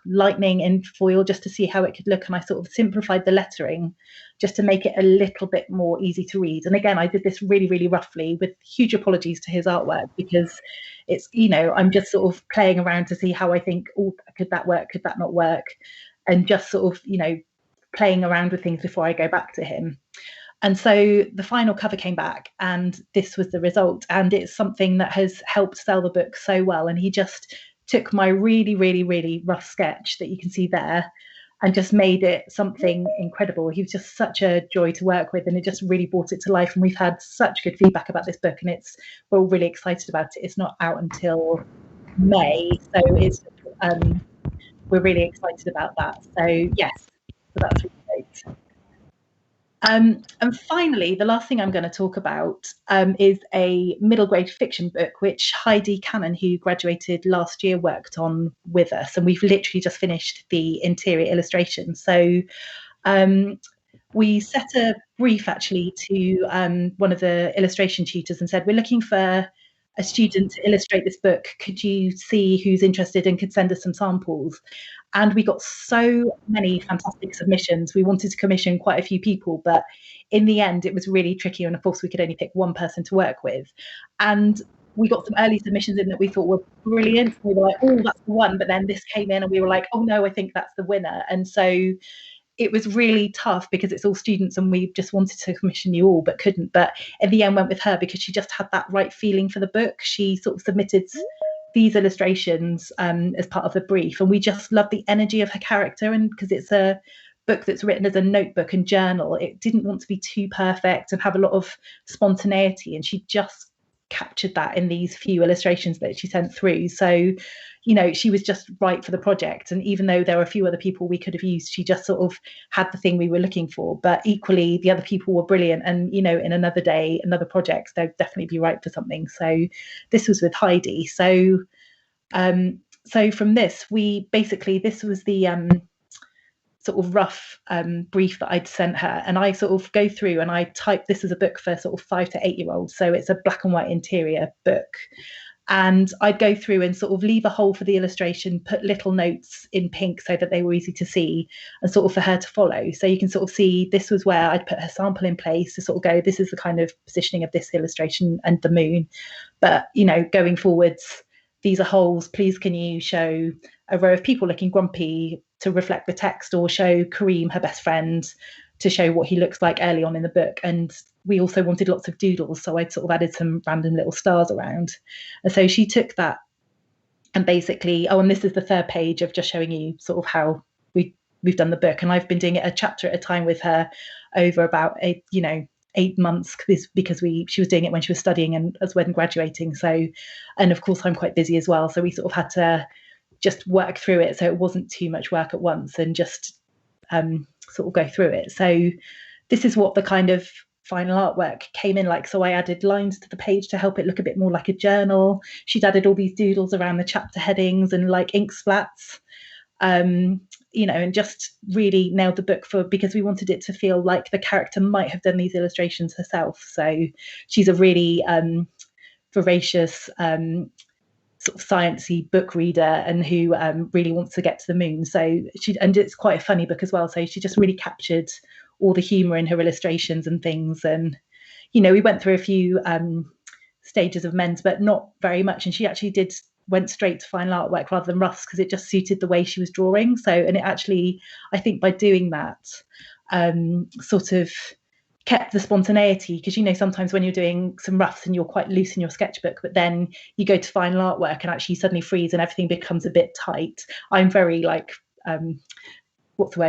B: lightning in foil just to see how it could look, and I sort of simplified the lettering just to make it a little bit more easy to read. And again, I did this really, really roughly, with huge apologies to his artwork, because it's, I'm just sort of playing around to see how I think, oh, could that work, could that not work, and just sort of playing around with things before I go back to him. And so the final cover came back, and this was the result, and it's something that has helped sell the book so well. And he just took my really, really, really rough sketch that you can see there and just made it something incredible. He was just such a joy to work with, and it just really brought it to life. And we've had such good feedback about this book, and we're all really excited about it. It's not out until May, so we're really excited about that. So yes, so that's really great. And finally, the last thing I'm going to talk about is a middle grade fiction book, which Heidi Cannon, who graduated last year, worked on with us. And we've literally just finished the interior illustration. So we set a brief actually to one of the illustration tutors and said, we're looking for a student to illustrate this book. Could you see who's interested and could send us some samples? And we got so many fantastic submissions. We wanted to commission quite a few people, but in the end, it was really tricky. And of course, we could only pick one person to work with. And we got some early submissions in that we thought were brilliant. We were like, oh, that's the one. But then this came in and we were like, oh, no, I think that's the winner. And so it was really tough because it's all students and we just wanted to commission you all, but couldn't. But in the end, went with her because she just had that right feeling for the book. She sort of submitted these illustrations as part of the brief, and we just loved the energy of her character. And because it's a book that's written as a notebook and journal, it didn't want to be too perfect and have a lot of spontaneity, and she just captured that in these few illustrations that she sent through. So she was just right for the project, and even though there were a few other people we could have used, she just sort of had the thing we were looking for. But equally, the other people were brilliant, and in another day, another project, they'd definitely be right for something. So this was with Heidi. So from this, this was the sort of rough brief that I'd sent her, and I sort of go through and I type this as a book for sort of 5 to 8 year olds, so it's a black and white interior book, and I'd go through and sort of leave a hole for the illustration, put little notes in pink so that they were easy to see and sort of for her to follow. So you can sort of see this was where I'd put her sample in place to sort of go, this is the kind of positioning of this illustration and the moon, but going forwards, these are holes, please can you show a row of people looking grumpy to reflect the text, or show Kareem, her best friend, to show what he looks like early on in the book. And we also wanted lots of doodles, so I'd sort of added some random little stars around. And so she took that and basically, and this is the third page of just showing you sort of how we've done the book. And I've been doing it a chapter at a time with her over about 8 months, because she was doing it when she was studying and as when graduating. So, and of course I'm quite busy as well, so we sort of had to just work through it so it wasn't too much work at once, and just sort of go through it. So this is what the kind of final artwork came in like. So I added lines to the page to help it look a bit more like a journal. She'd added all these doodles around the chapter headings and like ink splats, and just really nailed the book because we wanted it to feel like the character might have done these illustrations herself. So she's a really voracious sort of sciencey book reader, and who really wants to get to the moon. So and it's quite a funny book as well. So she just really captured all the humour in her illustrations and things. And we went through a few stages of men's, but not very much. And she actually went straight to final artwork rather than roughs, because it just suited the way she was drawing. So, and it actually, I think by doing that, sort of kept the spontaneity, because sometimes when you're doing some roughs and you're quite loose in your sketchbook, but then you go to final artwork and actually you suddenly freeze and everything becomes a bit tight. I'm very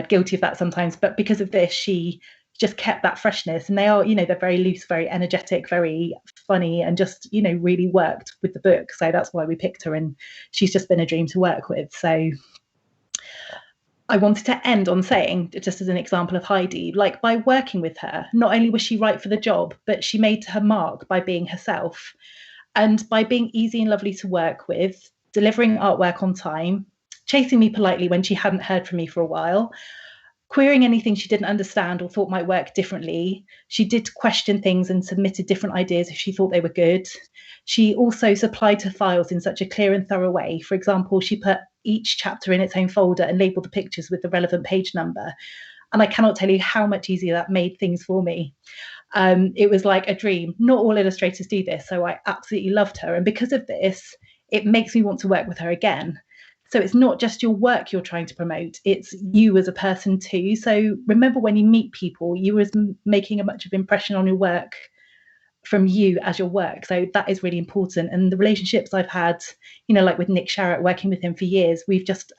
B: guilty of that sometimes, but because of this, she just kept that freshness, and they are, they're very loose, very energetic, very funny, and just, really worked with the book. So that's why we picked her, and she's just been a dream to work with. So I wanted to end on saying, just as an example of Heidi, like by working with her, not only was she right for the job, but she made her mark by being herself, and by being easy and lovely to work with, delivering artwork on time, chasing me politely when she hadn't heard from me for a while, querying anything she didn't understand or thought might work differently. She did question things and submitted different ideas if she thought they were good. She also supplied her files in such a clear and thorough way. For example, she put each chapter in its own folder and labeled the pictures with the relevant page number. And I cannot tell you how much easier that made things for me. It was like a dream. Not all illustrators do this, so I absolutely loved her. And because of this, it makes me want to work with her again. So it's not just your work you're trying to promote, it's you as a person too. So remember, when you meet people, you was making a much of impression on your work from you as your work. So that is really important. And the relationships I've had, like with Nick Sharratt, working with him for years,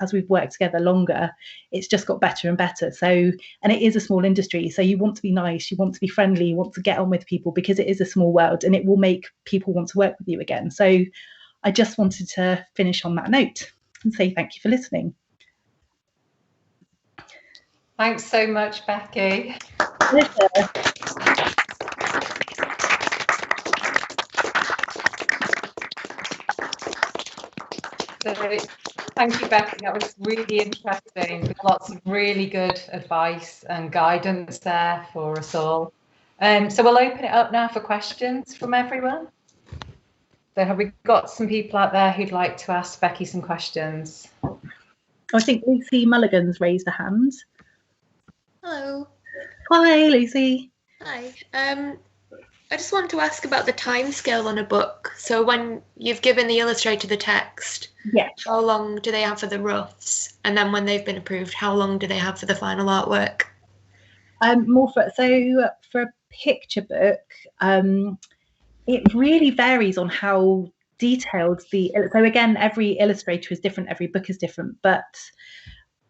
B: as we've worked together longer, it's just got better and better. So, and it is a small industry, so you want to be nice, you want to be friendly, you want to get on with people, because it is a small world and it will make people want to work with you again. So I just wanted to finish on that note and say thank you for listening.
A: Thanks so much, Becky. So, thank you, Becky. That was really interesting. Lots of really good advice and guidance there for us all. So we'll open it up now for questions from everyone. So have we got some people out there who'd like to ask Becky some questions?
B: I think Lucy Mulligan's raised a hand.
C: Hello.
B: Hi, Lucy.
C: Hi. I just wanted to ask about the timescale on a book. So when you've given the illustrator the text, how long do they have for the roughs? And then when they've been approved, how long do they have for the final artwork?
B: For a picture book, it really varies on how detailed so again, every illustrator is different, every book is different, but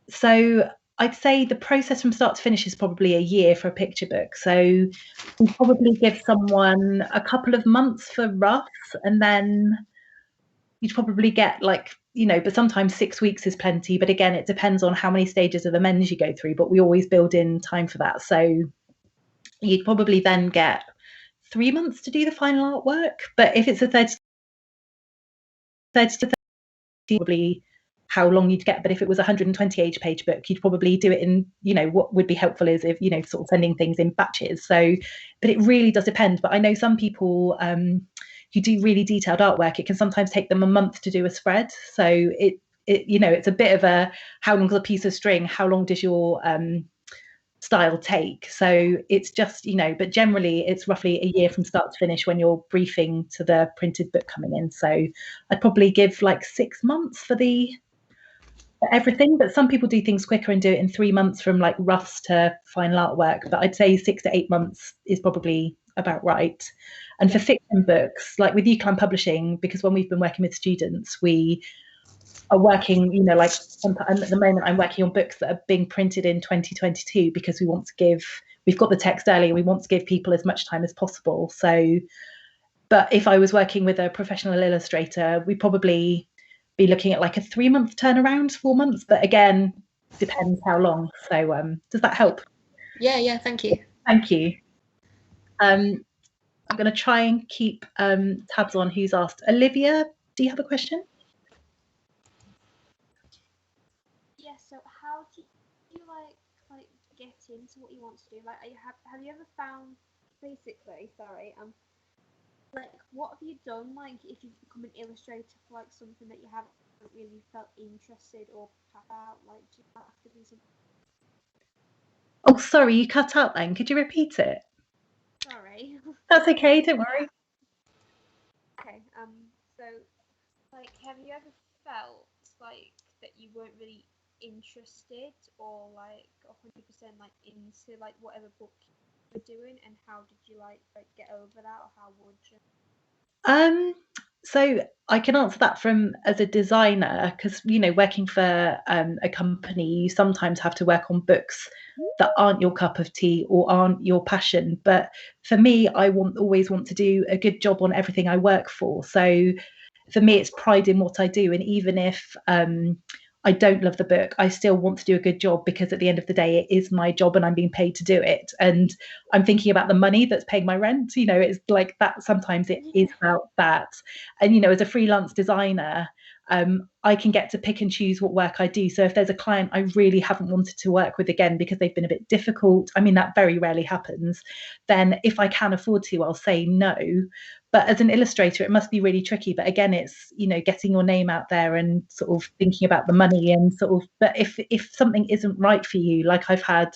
B: so I'd say the process from start to finish is probably a year for a picture book. So we probably give someone a couple of months for roughs, and then you'd probably get but sometimes 6 weeks is plenty. But again, it depends on how many stages of amends you go through, but we always build in time for that. So you'd probably then get 3 months to do the final artwork. But if it's a 30 to 30, probably how long you'd get. But if it was a 120 page book, you'd probably do it in, what would be helpful is if, sort of sending things in batches. So, but it really does depend. But I know some people who do really detailed artwork, it can sometimes take them a month to do a spread. So it's a bit of a, how long is a piece of string? How long does your style take? So it's just, but generally it's roughly a year from start to finish when you're briefing to the printed book coming in. So I'd probably give 6 months for everything, but some people do things quicker and do it in 3 months from roughs to final artwork. But I'd say 6 to 8 months is probably about right. And for fiction books, like with UCLan Publishing, because when we've been working with students, we are working, at the moment I'm working on books that are being printed in 2022 because we've got the text early and we want to give people as much time as possible. So, but if I was working with a professional illustrator, we'd probably be looking at a 3 month turnaround, 4 months, but again, depends how long. So does that help?
C: Yeah, thank you.
B: Thank you. I'm going to try and keep tabs on who's asked. Olivia, do you have a question?
D: Yeah, so how do you get into what you want to do? Have you ever found, basically, what have you done if you've become an illustrator for something that you haven't really felt interested or about, do you have to do something?
B: Oh, sorry, you cut out then. Could you repeat it?
D: Sorry.
B: That's okay, don't worry.
D: Okay, so have you ever felt that you weren't really interested or 100% into whatever book you were doing, and how did you get over that, or how would you?
B: So I can answer that from as a designer, because working for a company, you sometimes have to work on books that aren't your cup of tea or aren't your passion. But for me, I always want to do a good job on everything I work for. So for me, it's pride in what I do. And even if I don't love the book, I still want to do a good job, because at the end of the day, it is my job and I'm being paid to do it. And I'm thinking about the money that's paying my rent. It's that sometimes it is about that. And, as a freelance designer, I can get to pick and choose what work I do. So if there's a client I really haven't wanted to work with again because they've been a bit difficult, I mean, that very rarely happens, then if I can afford to, I'll say no. But as an illustrator, it must be really tricky. But again, it's, you know, getting your name out there and sort of thinking about the money and sort of, but if something isn't right for you, like I've had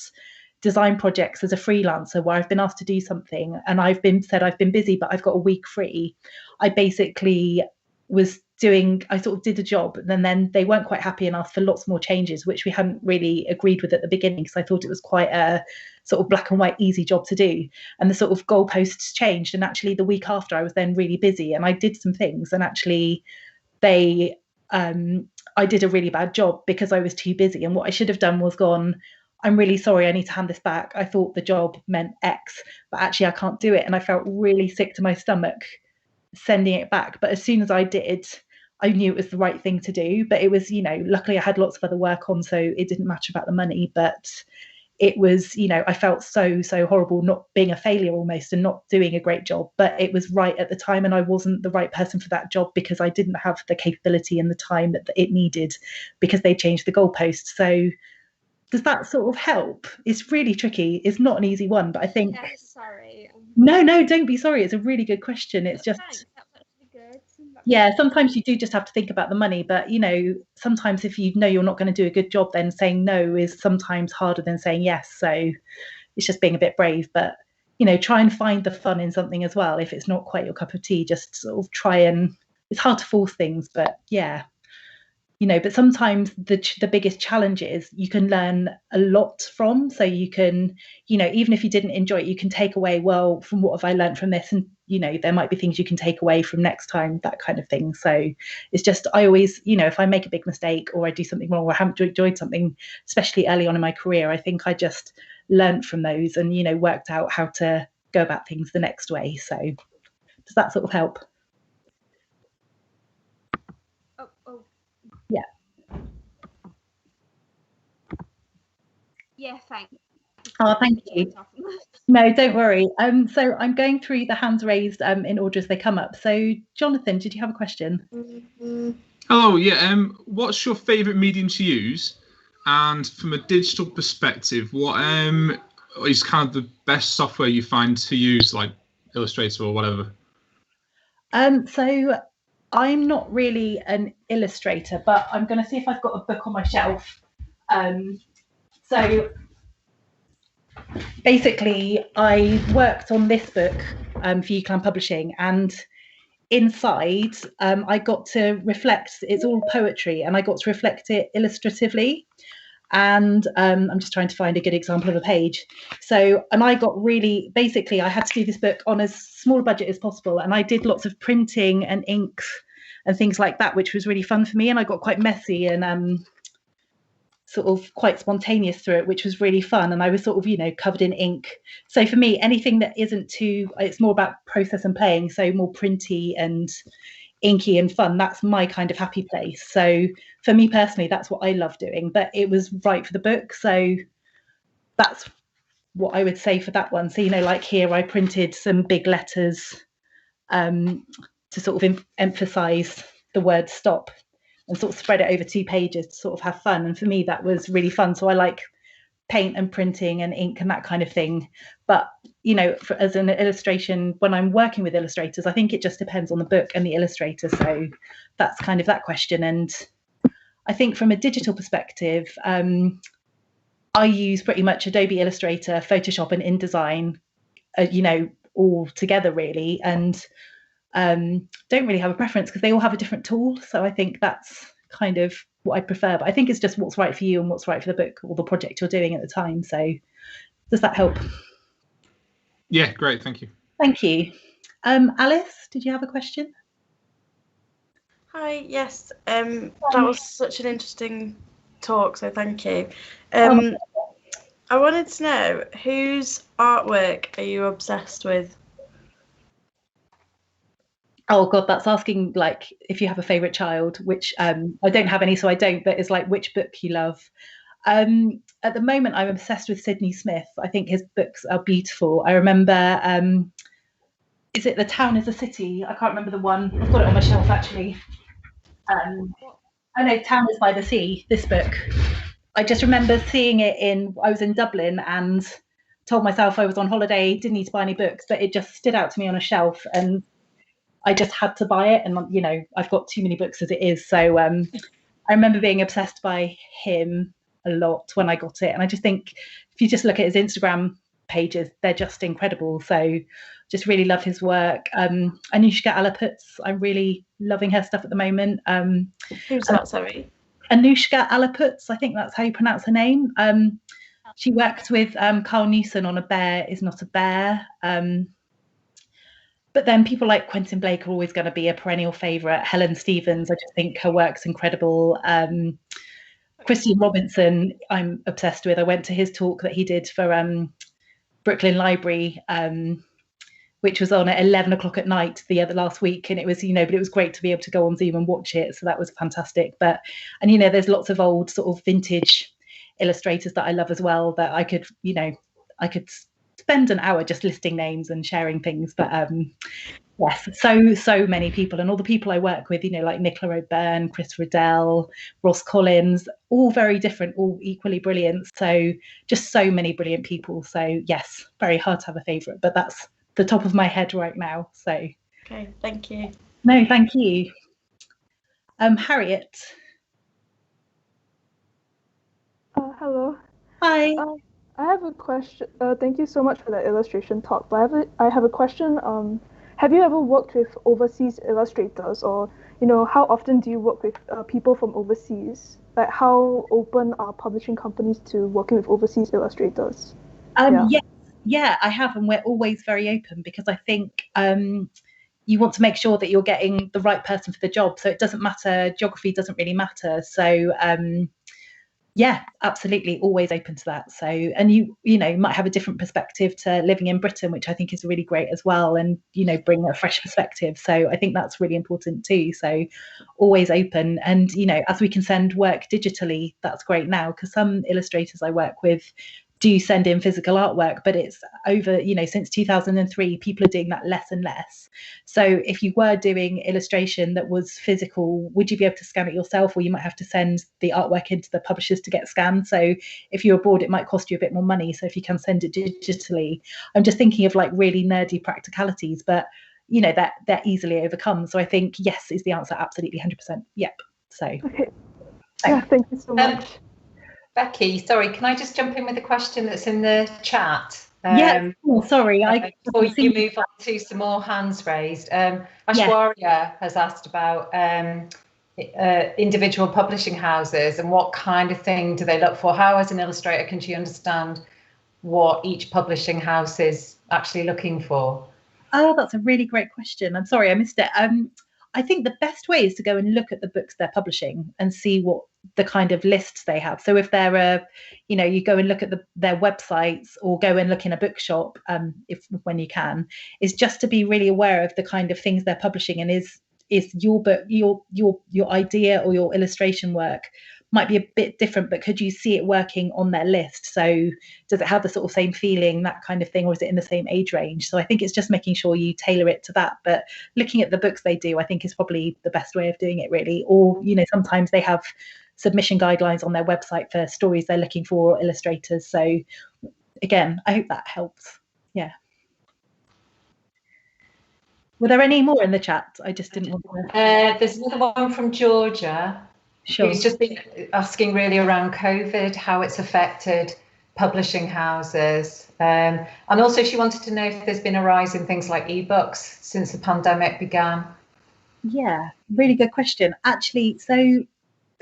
B: design projects as a freelancer where I've been asked to do something and I've been busy, but I've got a week free. I basically I sort of did a job and then they weren't quite happy and asked for lots more changes, which we hadn't really agreed with at the beginning because I thought it was quite a sort of black and white easy job to do. And the sort of goalposts changed. And actually the week after I was then really busy and I did some things and actually I did a really bad job because I was too busy. And what I should have done was gone, I'm really sorry, I need to hand this back. I thought the job meant X, but actually I can't do it. And I felt really sick to my stomach sending it back. But as soon as I did, I knew it was the right thing to do. But it was, you know, luckily I had lots of other work on, so it didn't matter about the money. But it was, you know, I felt so horrible not being a failure almost and not doing a great job. But it was right at the time and I wasn't the right person for that job because I didn't have the capability and the time that it needed because they changed the goalposts. So does that sort of help? It's really tricky. It's not an easy one, but I think.
D: Yeah, sorry.
B: No, don't be sorry. It's a really good question. It's just.
D: Thanks. That's actually good.
B: Yeah, sometimes you do just have to think about the money, but you know, sometimes if you know you're not going to do a good job, then saying no is sometimes harder than saying yes. So it's just being a bit brave, but you know, try and find the fun in something as well. If it's not quite your cup of tea, just sort of try and. It's hard to force things, but yeah. You know, but sometimes the biggest challenges you can learn a lot from. So you can, you know, even if you didn't enjoy it, you can take away, well, from what have I learned from this? And, you know, there might be things you can take away from next time, that kind of thing. So it's just, I always, you know, if I make a big mistake or I do something wrong or I haven't enjoyed something, especially early on in my career, I think I just learned from those and, you know, worked out how to go about things the next way. So does that sort of help? Yeah.
D: Yeah, thanks.
B: Oh, thank you. No, don't worry. So I'm going through the hands raised in order as they come up. So Jonathan, did you have a question?
E: Hello, yeah. What's your favourite medium to use? And from a digital perspective, what is kind of the best software you find to use, like Illustrator or whatever?
B: So I'm not really an illustrator, but I'm going to see if I've got a book on my shelf. So basically, I worked on this book for UCLan Publishing, and inside I got to reflect, it's all poetry, and I got to reflect it illustratively. And I'm just trying to find a good example of a page. So, and I got really, basically, I had to do this book on as small a budget as possible. And I did lots of printing and inks and things like that, which was really fun for me. And I got quite messy and sort of quite spontaneous through it, which was really fun. And I was sort of, you know, covered in ink. So for me, anything that isn't too, it's more about process and playing. So more printy and inky and fun, that's my kind of happy place. So for me personally, that's what I love doing, but it was right for the book. So that's what I would say for that one. So, you know, like here I printed some big letters to sort of emphasize the word stop and sort of spread it over 2 pages to sort of have fun. And for me, that was really fun. So I like paint and printing and ink and that kind of thing. But, you know, as an illustration, when I'm working with illustrators, I think it just depends on the book and the illustrator. So that's kind of that question. And I think from a digital perspective, I use pretty much Adobe Illustrator, Photoshop and InDesign, you know, all together really. And don't really have a preference because they all have a different tool. So I think that's kind of what I prefer, but I think it's just what's right for you and what's right for the book or the project you're doing at the time. So does that help?
E: Yeah, great, thank you.
B: Thank you. Alice, did you have a question?
F: Hi, yes, that was such an interesting talk, so thank you. I wanted to know, whose artwork are you obsessed with?
B: Oh God, that's asking like if you have a favourite child, which I don't have any, so I don't, but it's like which book you love. At the moment, I'm obsessed with Sydney Smith. I think his books are beautiful. I remember, is it The Town is a City? I can't remember the one. I've got it on my shelf actually. I know Town is by the Sea, this book. I just remember seeing it I was in Dublin and told myself I was on holiday, didn't need to buy any books, but it just stood out to me on a shelf and I just had to buy it. And, you know, I've got too many books as it is. So I remember being obsessed by him a lot when I got it. And I just think if you just look at his Instagram pages, they're just incredible. So just really love his work. Anushka Alaput's, I'm really loving her stuff at the moment.
F: Who's that, sorry?
B: Anushka Alaput's, I think that's how you pronounce her name. She worked with Carl Newson on A Bear Is Not a Bear. But then people like Quentin Blake are always going to be a perennial favourite. Helen Stephens, I just think her work's incredible. Christian Robinson, I'm obsessed with. I went to his talk that he did for Brooklyn Library, which was on at 11 o'clock at night last week. And it was, but it was great to be able to go on Zoom and watch it. So that was fantastic. And there's lots of old sort of vintage illustrators that I love as well that I could spend an hour just listing names and sharing things. But yes, so many people, and all the people I work with, like Nicola O'Byrne, Chris Riddell, Ross Collins, all very different, all equally brilliant. So just so many brilliant people. So yes, very hard to have a favourite, but that's the top of my head right now. So
F: okay, thank you.
B: No, thank you. Harriet.
G: Hello.
B: Hi.
G: I have a question. Thank you so much for that illustration talk. But I have a question. Have you ever worked with overseas illustrators, or how often do you work with people from overseas? Like, how open are publishing companies to working with overseas illustrators?
B: Yeah, I have, and we're always very open because I think you want to make sure that you're getting the right person for the job. So it doesn't matter. Geography doesn't really matter. So yeah, absolutely, always open to that. So, and you might have a different perspective to living in Britain, which I think is really great as well, and bring a fresh perspective. So I think that's really important too. So always open, and as we can send work digitally, that's great now, because some illustrators I work with do send in physical artwork, but it's over, since 2003, people are doing that less and less. So if you were doing illustration that was physical, would you be able to scan it yourself, or you might have to send the artwork into the publishers to get scanned? So if you're abroad, it might cost you a bit more money. So if you can send it digitally, I'm just thinking of like really nerdy practicalities, but that they're easily overcome. So I think yes is the answer, absolutely, 100%. Yep. So
G: okay. Yeah, thank you so much.
A: Becky, sorry, can I just jump in with a question that's in the chat?
B: Sorry.
A: Before you move on to some more hands raised, Ashwarya has asked about individual publishing houses and what kind of thing do they look for? How, as an illustrator, can she understand what each publishing house is actually looking for?
B: Oh, that's a really great question. I'm sorry I missed it. I think the best way is to go and look at the books they're publishing and see what the kind of lists they have. So if they're you go and look at their websites, or go and look in a bookshop, when you can, is just to be really aware of the kind of things they're publishing, and is your book, your idea or your illustration work might be a bit different, but could you see it working on their list? So does it have the sort of same feeling, that kind of thing, or is it in the same age range? So I think it's just making sure you tailor it to that. But looking at the books they do, I think, is probably the best way of doing it, really. Or sometimes they have submission guidelines on their website for stories they're looking for, or illustrators. So again, I hope that helps. Yeah. Were there any more in the chat? I just didn't want to.
A: There's another one from Georgia.
B: Sure.
A: Who's just been asking really around COVID, how it's affected publishing houses. And also she wanted to know if there's been a rise in things like ebooks since the pandemic began. Yeah,
B: really good question. Actually, so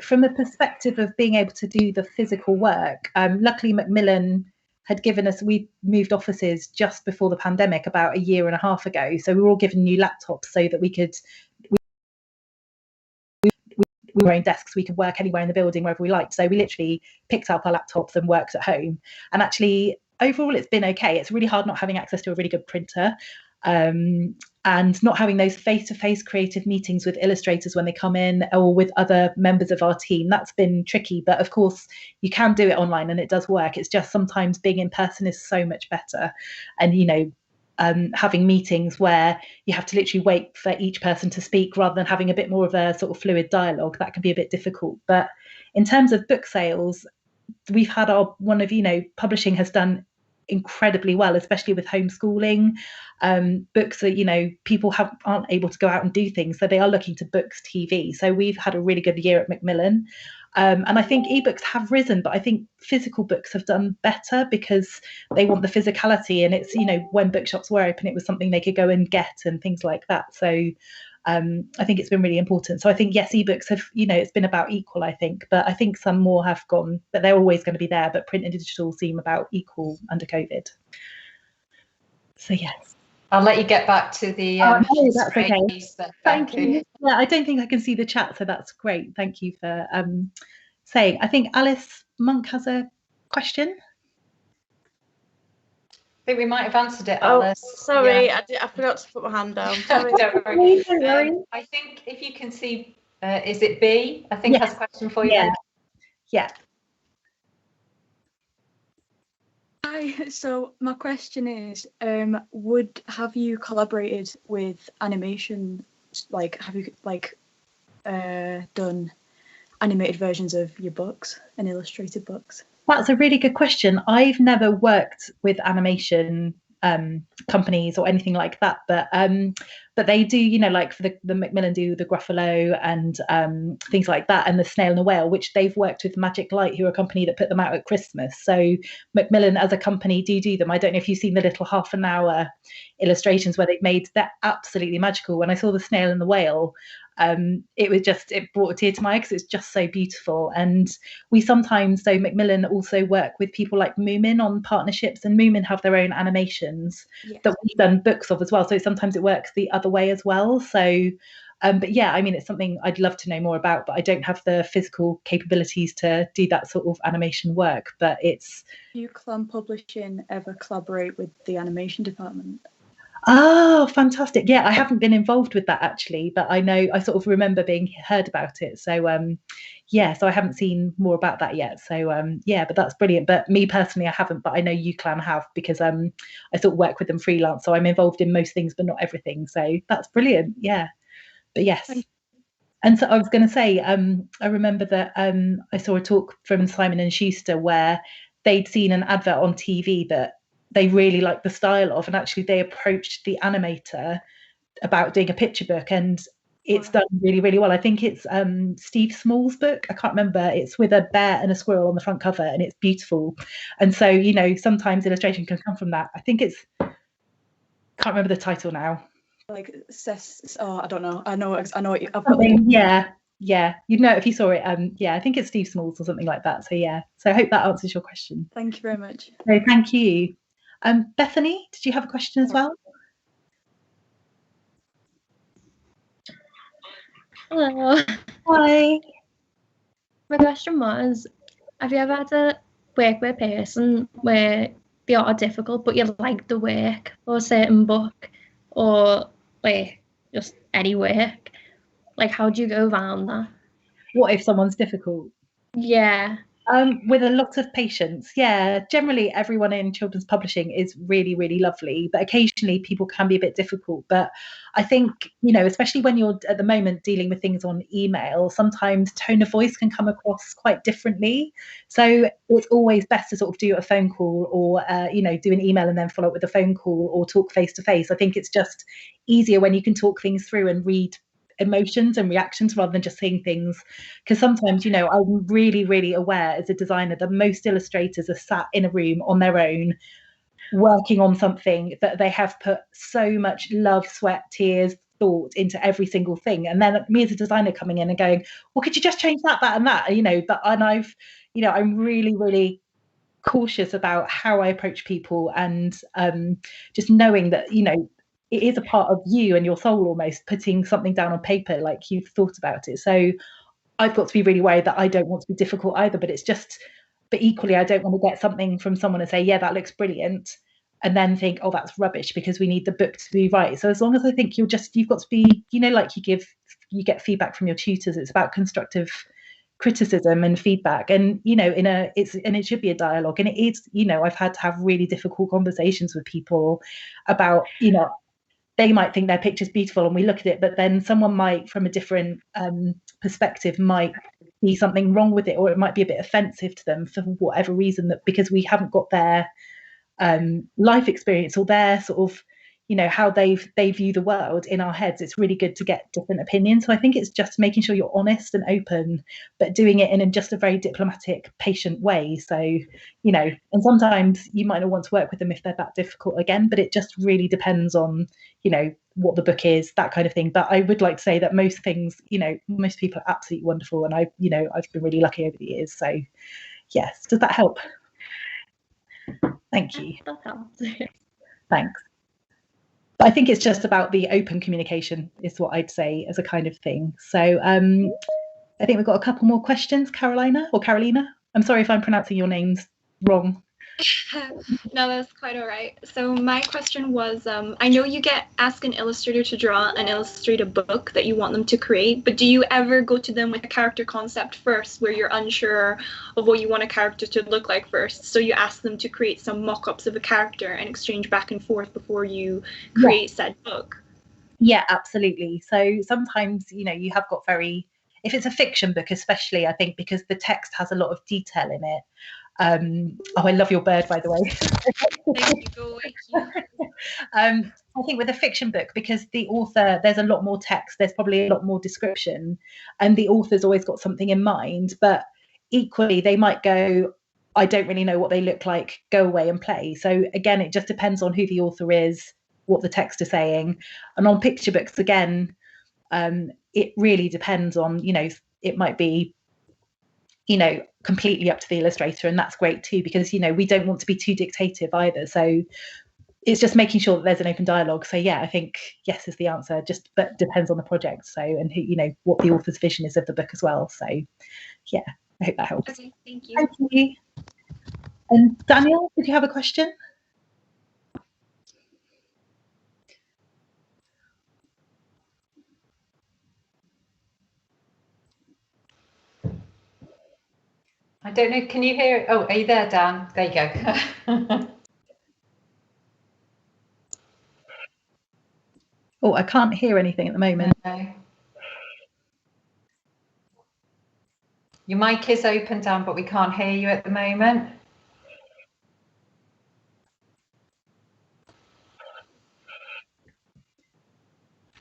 B: from the perspective of being able to do the physical work, luckily Macmillan had given us, we moved offices just before the pandemic about a year and a half ago. So we were all given new laptops so that we were in desks, we could work anywhere in the building, wherever we liked. So we literally picked up our laptops and worked at home. And actually, overall, it's been okay. It's really hard not having access to a really good printer, and not having those face-to-face creative meetings with illustrators when they come in, or with other members of our team. That's been tricky, but of course you can do it online and it does work. It's just sometimes being in person is so much better. And having meetings where you have to literally wait for each person to speak rather than having a bit more of a sort of fluid dialogue. That can be a bit difficult. But in terms of book sales, we've had publishing has done incredibly well, especially with homeschooling. Books that people aren't able to go out and do things, so they are looking to books TV. So we've had a really good year at Macmillan. And I think ebooks have risen, but I think physical books have done better because they want the physicality, and it's when bookshops were open, it was something they could go and get and things like that. So I think it's been really important. So I think, yes, ebooks have, it's been about equal, I think, but I think some more have gone, but they're always going to be there. But print and digital seem about equal under COVID. So, yes.
A: I'll let you get back to the
B: that's okay.
A: Thank you.
B: Yeah, I don't think I can see the chat, so that's great. Thank you for saying. I think Alice Monk has a question.
A: I think we might have answered it, Alice.
F: Oh, sorry, yeah. I forgot to put my hand down. Sorry.
A: Don't worry. I think if you can see, is it B? I think has a question for you.
B: Yeah.
H: Hi. So my question is, have you collaborated with animation? Like, have you done animated versions of your books and illustrated books?
B: That's a really good question. I've never worked with animation companies or anything like that, but they do, like for the Macmillan do the Gruffalo and things like that, and the Snail and the Whale, which they've worked with Magic Light, who are a company that put them out at Christmas. So Macmillan as a company do them. I don't know if you've seen the little half an hour illustrations where they've made, they're absolutely magical. When I saw the Snail and the Whale, it brought a tear to my eye because it's just so beautiful. And we sometimes, so Macmillan also work with people like Moomin on partnerships, and Moomin have their own animations that we've done books of as well. So sometimes it works the other way as well. So but yeah, I mean, it's something I'd love to know more about, but I don't have the physical capabilities to do that sort of animation work. But it's...
H: Do you Clan Publishing ever collaborate with the animation department?
B: Oh, fantastic. Yeah, I haven't been involved with that actually, but I know, I sort of remember being heard about it. So so I haven't seen more about that yet. So yeah, but that's brilliant. But me personally, I haven't, but I know UClan have, because I sort of work with them freelance. So I'm involved in most things, but not everything. So that's brilliant. Yeah. But yes. And so I was going to say, I remember that I saw a talk from Simon & Schuster where they'd seen an advert on TV that they really liked the style of, and actually they approached the animator about doing a picture book, and it's done really, really well. I think it's Steve Small's book. I can't remember. It's with a bear and a squirrel on the front cover, and it's beautiful. And so, sometimes illustration can come from that. I think it's, can't remember the title now.
H: Like I don't know. I know what I've
B: got. Yeah, you'd know if you saw it. Yeah, I think it's Steve Smalls or something like that. So yeah, so I hope that answers your question.
H: Thank you very much.
B: So thank you. Bethany, did you have a question as well?
I: Hello.
B: Hi.
I: My question was, have you ever had to work with a person where they are difficult, but you like the work, or a certain book, or like just any work? Like, how do you go around that?
B: What if someone's difficult?
I: Yeah.
B: With a lot of patience. Yeah, generally everyone in children's publishing is really, really lovely, but occasionally people can be a bit difficult. But I think, especially when you're at the moment dealing with things on email, sometimes tone of voice can come across quite differently. So it's always best to sort of do a phone call, or do an email and then follow up with a phone call, or talk face to face. I think it's just easier when you can talk things through and read emotions and reactions rather than just saying things, because sometimes I'm really, really aware as a designer that most illustrators are sat in a room on their own working on something that they have put so much love, sweat, tears, thought into every single thing, and then me as a designer coming in and going, well, could you just change that and that, but I'm really, really cautious about how I approach people, and just knowing that it is a part of you and your soul, almost putting something down on paper, like you've thought about it. So I've got to be really worried that I don't want to be difficult either, but equally, I don't want to get something from someone and say, yeah, that looks brilliant, and then think, oh, that's rubbish, because we need the book to be right. So as long as I think you've got to be, like you get feedback from your tutors, it's about constructive criticism and feedback, and it should be a dialogue, and it is, I've had to have really difficult conversations with people about, they might think their picture's beautiful and we look at it, but then someone might, from a different perspective, might be something wrong with it, or it might be a bit offensive to them for whatever reason, that because we haven't got their life experience or their sort of, how they view the world in our heads. It's really good to get different opinions. So I think it's just making sure you're honest and open, but doing it in just a very diplomatic, patient way. So, and sometimes you might not want to work with them if they're that difficult again, but it just really depends on, what the book is, that kind of thing. But I would like to say that most things, most people are absolutely wonderful. And I've been really lucky over the years. So yes, does that help? Thank you.
I: That helps.
B: Thanks. But I think it's just about the open communication is what I'd say as a kind of thing. So I think we've got a couple more questions. Carolina. I'm sorry if I'm pronouncing your names wrong.
J: No, that's quite all right. So my question was, I know you get asked an illustrator to draw and illustrate a book that you want them to create, but do you ever go to them with a character concept first where you're unsure of what you want a character to look like first? So you ask them to create some mock-ups of a character and exchange back and forth before you create said book? Yeah, absolutely. So sometimes, you have got if it's a fiction book, especially, I think, because the text has a lot of detail in it. I love your bird, by the way. Thank you.
B: I think with a fiction book, because the author, there's a lot more text, there's probably a lot more description, and the author's always got something in mind, but equally they might go, I don't really know what they look like, go away and play. So again, it just depends on who the author is, what the text is saying. And on picture books, again, it really depends on, it might be, completely up to the illustrator, and that's great too, because we don't want to be too dictative either. So it's just making sure that there's an open dialogue. So yeah, I think yes is the answer, just but depends on the project, so, and who, what the author's vision is of the book as well. So yeah, I hope that helps.
J: Okay, thank you.
B: Thank you. And Daniel, did you have a question?
A: I don't know, can you hear? Oh, are you there, Dan? There you go.
B: Oh, I can't hear anything at the moment.
A: No. Your mic is open, Dan, but we can't hear you at the moment.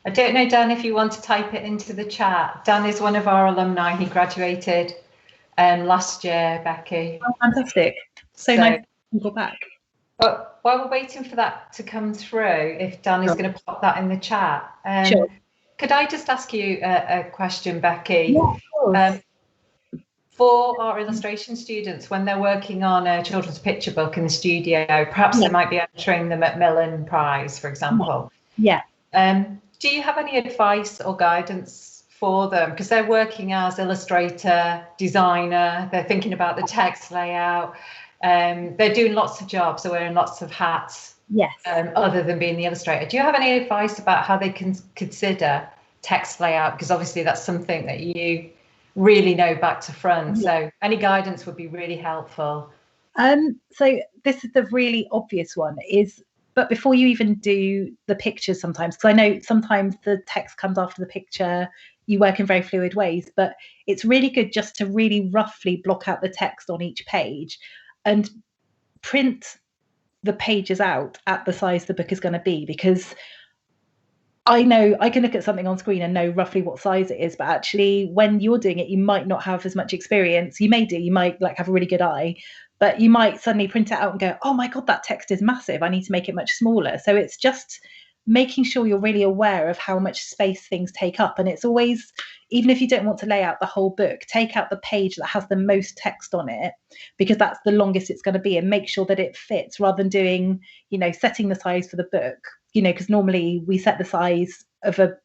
A: I don't know, Dan, if you want to type it into the chat. Dan is one of our alumni. He graduated last year, Becky.
B: Oh, fantastic. So nice to go back.
A: But while we're waiting for that to come through, if Dan is going to pop that in the chat,
B: sure.
A: Could I just ask you a question, Becky?
B: Yeah, of course.
A: For our illustration students, when they're working on a children's picture book in the studio, perhaps they might be entering the Macmillan Prize, for example.
B: Yeah.
A: Do you have any advice or guidance for them? Because they're working as illustrator, designer, they're thinking about the text layout, they're doing lots of jobs, they're wearing lots of hats.
B: Yes.
A: Other than being the illustrator. Do you have any advice about how they can consider text layout? Because obviously that's something that you really know back to front. So any guidance would be really helpful.
B: So this is the really obvious one but before you even do the pictures sometimes, because I know sometimes the text comes after the picture, you work in very fluid ways, but it's really good just to really roughly block out the text on each page and print the pages out at the size the book is going to be, because I know I can look at something on screen and know roughly what size it is, but actually when you're doing it, you might not have as much experience. You might have a really good eye, but you might suddenly print it out and go, oh my God, that text is massive. I need to make it much smaller. So it's just making sure you're really aware of how much space things take up. And it's always, even if you don't want to lay out the whole book, take out the page that has the most text on it, because that's the longest it's going to be, and make sure that it fits, rather than doing, setting the size for the book, because normally we set the size of the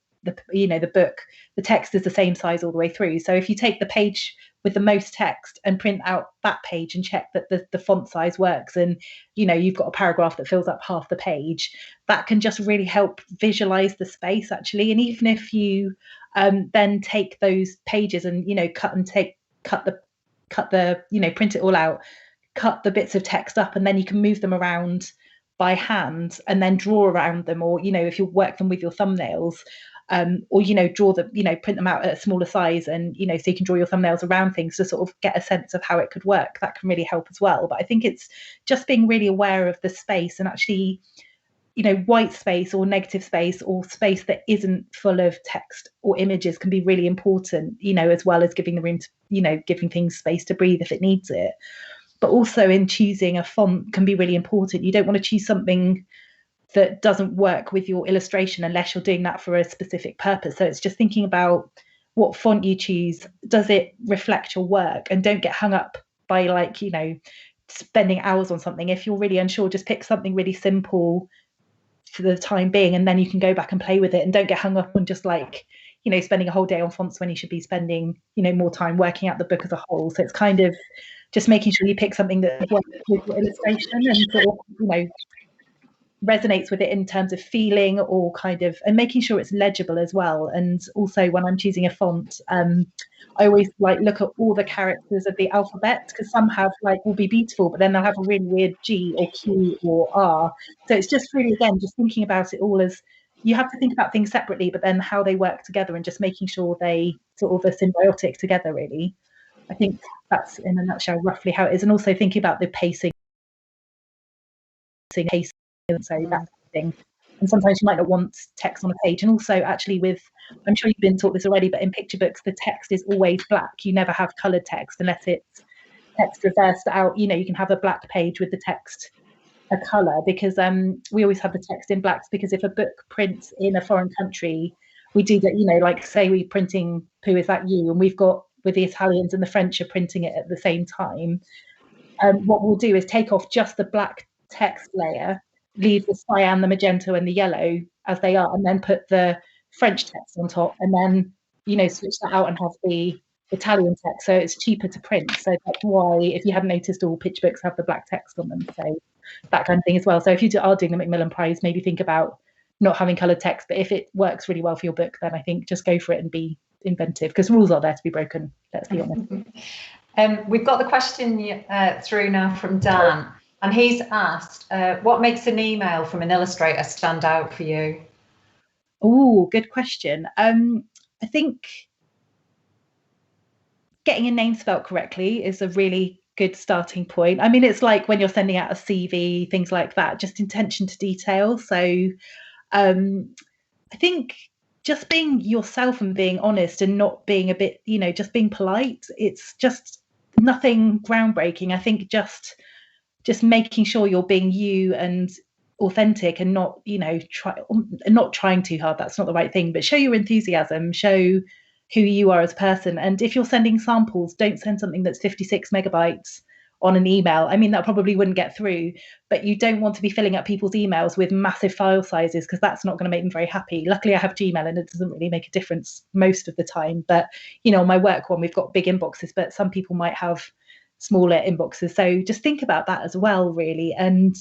B: book, the text is the same size all the way through. So if you take the page with the most text and print out that page and check that the font size works, and you've got a paragraph that fills up half the page, that can just really help visualize the space actually. And even if you then take those pages and cut and cut the print it all out, cut the bits of text up, and then you can move them around by hand and then draw around them, or if you work them with your thumbnails, or draw them, print them out at a smaller size, and so you can draw your thumbnails around things to sort of get a sense of how it could work. That can really help as well. But I think it's just being really aware of the space, and actually white space or negative space or space that isn't full of text or images can be really important, as well as giving the room to, giving things space to breathe if it needs it. But also in choosing a font can be really important. You don't want to choose something that doesn't work with your illustration unless you're doing that for a specific purpose. So it's just thinking about what font you choose. Does it reflect your work? And don't get hung up by spending hours on something. If you're really unsure, just pick something really simple for the time being, and then you can go back and play with it, and don't get hung up on just spending a whole day on fonts when you should be spending more time working out the book as a whole. So it's kind of just making sure you pick something that works with your illustration and sort of resonates with it in terms of feeling, or and making sure it's legible as well. And also when I'm choosing a font, I always look at all the characters of the alphabet, because some have will be beautiful, but then they'll have a really weird G or Q or R. So it's just really, again, just thinking about it all as you have to think about things separately, but then how they work together, and just making sure they sort of are symbiotic together, really. I think that's in a nutshell roughly how it is. And also thinking about the pacing, so that thing. And sometimes you might not want text on a page. And also actually I'm sure you've been taught this already, but in picture books, the text is always black. You never have coloured text unless it's text reversed out. You can have a black page with the text a colour, because we always have the text in blacks, because if a book prints in a foreign country, we do that, say we're printing Who Is That You, and we've got, with the Italians and the French are printing it at the same time. What we'll do is take off just the black text layer, leave the cyan, the magenta and the yellow as they are, and then put the French text on top, and then switch that out and have the Italian text, so it's cheaper to print. So that's why, if you hadn't noticed, all picture books have the black text on them, so that kind of thing as well. So if you are doing the Macmillan Prize, maybe think about not having coloured text, but if it works really well for your book, then I think just go for it and be inventive, because rules are there to be broken, let's be honest.
A: We've got the question through now from Dan, and he's asked, what makes an email from an illustrator stand out for you?
B: Oh, good question. I think getting a name spelt correctly is a really good starting point. I mean, it's like when you're sending out a CV, things like that, just attention to detail. So I think just being yourself and being honest, and not being a bit, just being polite. It's just nothing groundbreaking. I think just making sure you're being you and authentic, and not, not trying too hard. That's not the right thing, but show your enthusiasm, show who you are as a person. And if you're sending samples, don't send something that's 56 megabytes on an email. I mean, that probably wouldn't get through, but you don't want to be filling up people's emails with massive file sizes, because that's not going to make them very happy. Luckily I have Gmail and it doesn't really make a difference most of the time, but my work one, we've got big inboxes, but some people might have smaller inboxes. So just think about that as well, really. And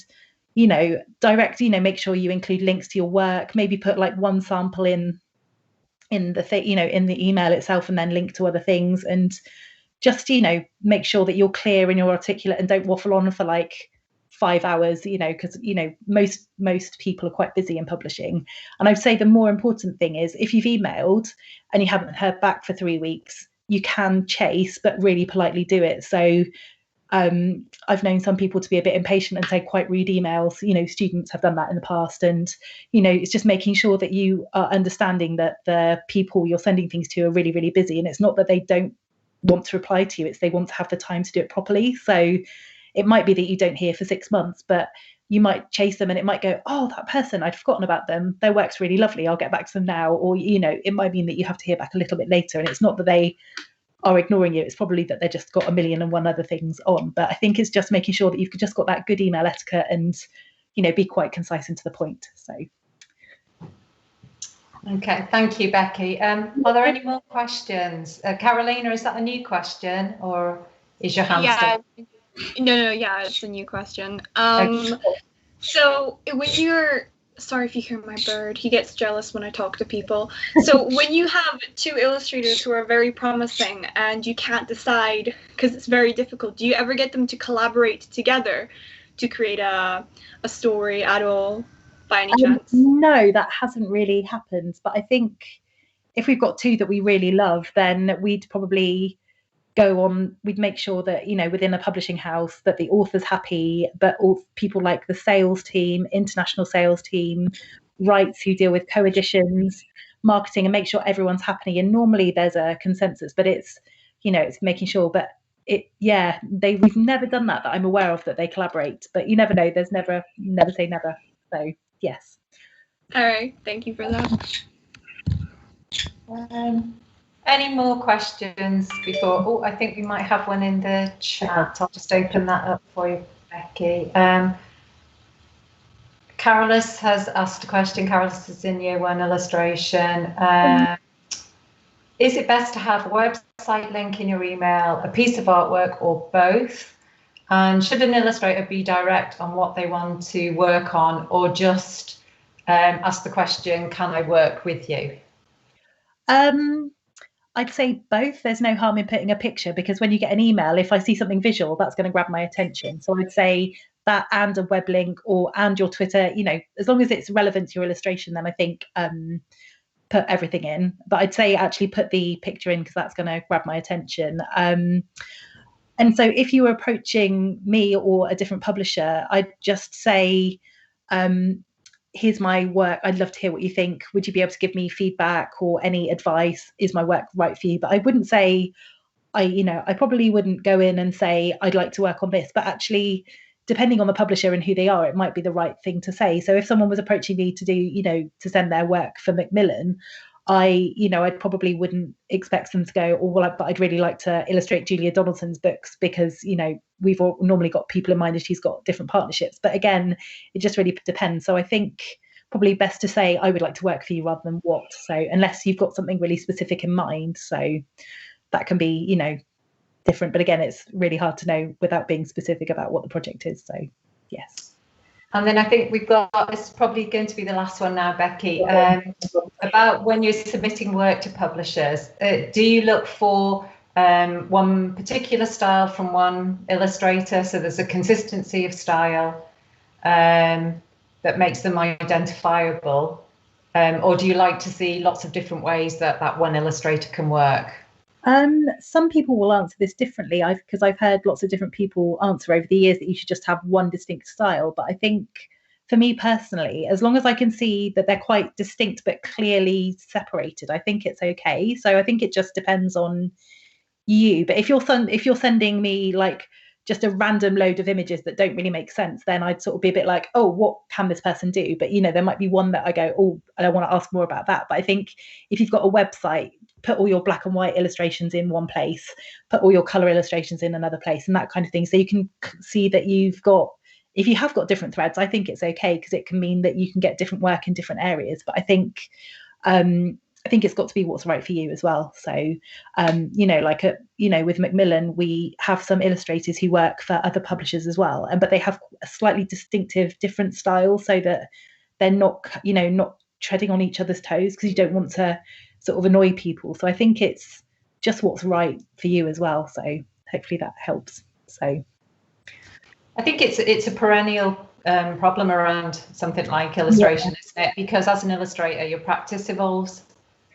B: direct, make sure you include links to your work, maybe put one sample in the thing, in the email itself, and then link to other things, and just make sure that you're clear and you're articulate, and don't waffle on for 5 hours, because most people are quite busy in publishing. And I'd say the more important thing is, if you've emailed and you haven't heard back for 3 weeks, you can chase, but really politely do it. So I've known some people to be a bit impatient and say quite rude emails. Students have done that in the past, and it's just making sure that you are understanding that the people you're sending things to are really, really busy, and it's not that they don't want to reply to you, it's they want to have the time to do it properly. So it might be that you don't hear for 6 months, but you might chase them and it might go, oh, that person, I'd forgotten about them, their work's really lovely, I'll get back to them now. Or it might mean that you have to hear back a little bit later, and it's not that they are ignoring you, it's probably that they've just got 1,000,001 other things on. But I think it's just making sure that you've just got that good email etiquette, and be quite concise and to the point. So
A: okay, thank you, Becky. Are there any more questions? Carolina, is that a new question, or is your hand still?
J: No, yeah, it's a new question.
A: Okay.
J: So when you're sorry if you hear my bird. He gets jealous when I talk to people. So when you have two illustrators who are very promising and you can't decide because it's very difficult, do you ever get them to collaborate together to create a story at all, by any chance?
B: No, that hasn't really happened. But I think if we've got two that we really love, then we'd probably we'd make sure that, you know, within a publishing house that the author's happy, but all people like the sales team, international sales team, rights who deal with co-editions, marketing, and make sure everyone's happy. And normally there's a consensus, but it's, you know, it's making sure. But we've never done that I'm aware of, that they collaborate, but you never know. There's never say never. So yes.
J: All right, thank you for that.
A: Any more questions before? Oh, I think we might have one in the chat. I'll just open that up for you, Becky. Carolus has asked a question. Carolus is in Year 1 illustration. Is it best to have a website link in your email, a piece of artwork, or both? And should an illustrator be direct on what they want to work on, or just ask the question, can I work with you?
B: I'd say both. There's no harm in putting a picture, because when you get an email, if I see something visual, that's going to grab my attention. So I'd say that, and a web link, and your Twitter, you know, as long as it's relevant to your illustration, then I think put everything in. But I'd say actually put the picture in, because that's going to grab my attention. And so if you were approaching me or a different publisher, I'd just say, here's my work. I'd love to hear what you think. Would you be able to give me feedback or any advice? Is my work right for you? But I wouldn't say, I probably wouldn't go in and say, I'd like to work on this. But actually, depending on the publisher and who they are, it might be the right thing to say. So if someone was approaching me to do, to send their work for Macmillan, I probably wouldn't expect them to go, oh, well, but I'd really like to illustrate Julia Donaldson's books, because, we've all normally got people in mind if she's got different partnerships. But again, it just really depends. So I think probably best to say, I would like to work for you, rather than what. So unless you've got something really specific in mind, so that can be, different. But again, it's really hard to know without being specific about what the project is. So yes.
A: And then I think we've got, this is probably going to be the last one now, Becky, about when you're submitting work to publishers. Do you look for one particular style from one illustrator, so there's a consistency of style that makes them identifiable? Or do you like to see lots of different ways that one illustrator can work?
B: Some people will answer this differently, because I've heard lots of different people answer over the years that you should just have one distinct style. But I think for me personally, as long as I can see that they're quite distinct but clearly separated, I think it's okay. So I think it just depends on you. But if you're sending me like just a random load of images that don't really make sense, then I'd sort of be a bit like, oh, what can this person do? But there might be one that I go, oh, I want to ask more about that. But I think if you've got a website, put all your black and white illustrations in one place, put all your color illustrations in another place, and that kind of thing. So you can see that if you have got different threads, I think it's okay, because it can mean that you can get different work in different areas. But I think it's got to be what's right for you as well. So, with Macmillan, we have some illustrators who work for other publishers as well, but they have a slightly distinctive, different style, so that they're not treading on each other's toes, because you don't want to sort of annoy people. So I think it's just what's right for you as well. So hopefully that helps. So
A: I think it's a perennial problem around something like illustration, isn't it? Because as an illustrator, your practice evolves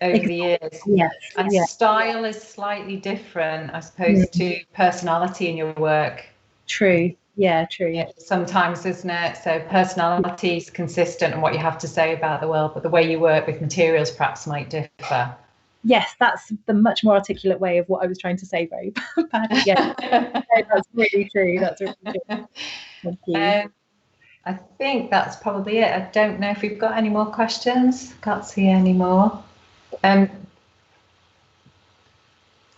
A: over the years.
B: Yes.
A: And style is slightly different, I suppose, to personality in your work.
B: True. Yeah, true.
A: Yeah, sometimes, isn't it? So personality is consistent and what you have to say about the world, but the way you work with materials perhaps might differ.
B: Yes, that's the much more articulate way of what I was trying to say, very badly. Yeah, that's really true. That's really true. Thank you.
A: I think that's probably it. I don't know if we've got any more questions. Can't see any more.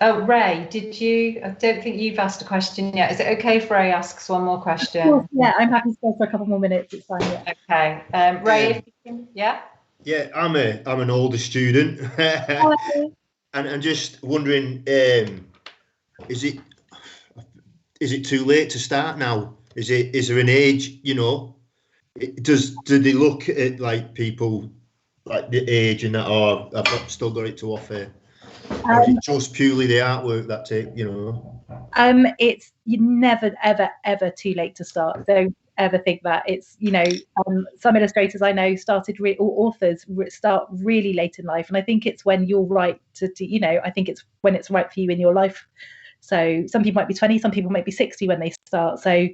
A: Oh, Ray, I don't think you've asked a question yet. Is it okay if Ray asks one more question?
B: Of course, yeah, I'm happy to go for a couple more minutes. It's fine. Yeah.
A: Okay. Ray, if you can, yeah?
K: Yeah, I'm an older student. and just wondering, is it too late to start now? Is there an age, do they look at like people like the age and that, or I've still got it to offer? Or is it just purely the artwork that take, you know?
B: It's you're never ever too late to start. Don't ever think that. It's, you know, some illustrators I know started or authors start really late in life, and I think it's when you're right to you know, I think it's when it's right for you in your life. So some people might be 20, some people might be 60 when they start. So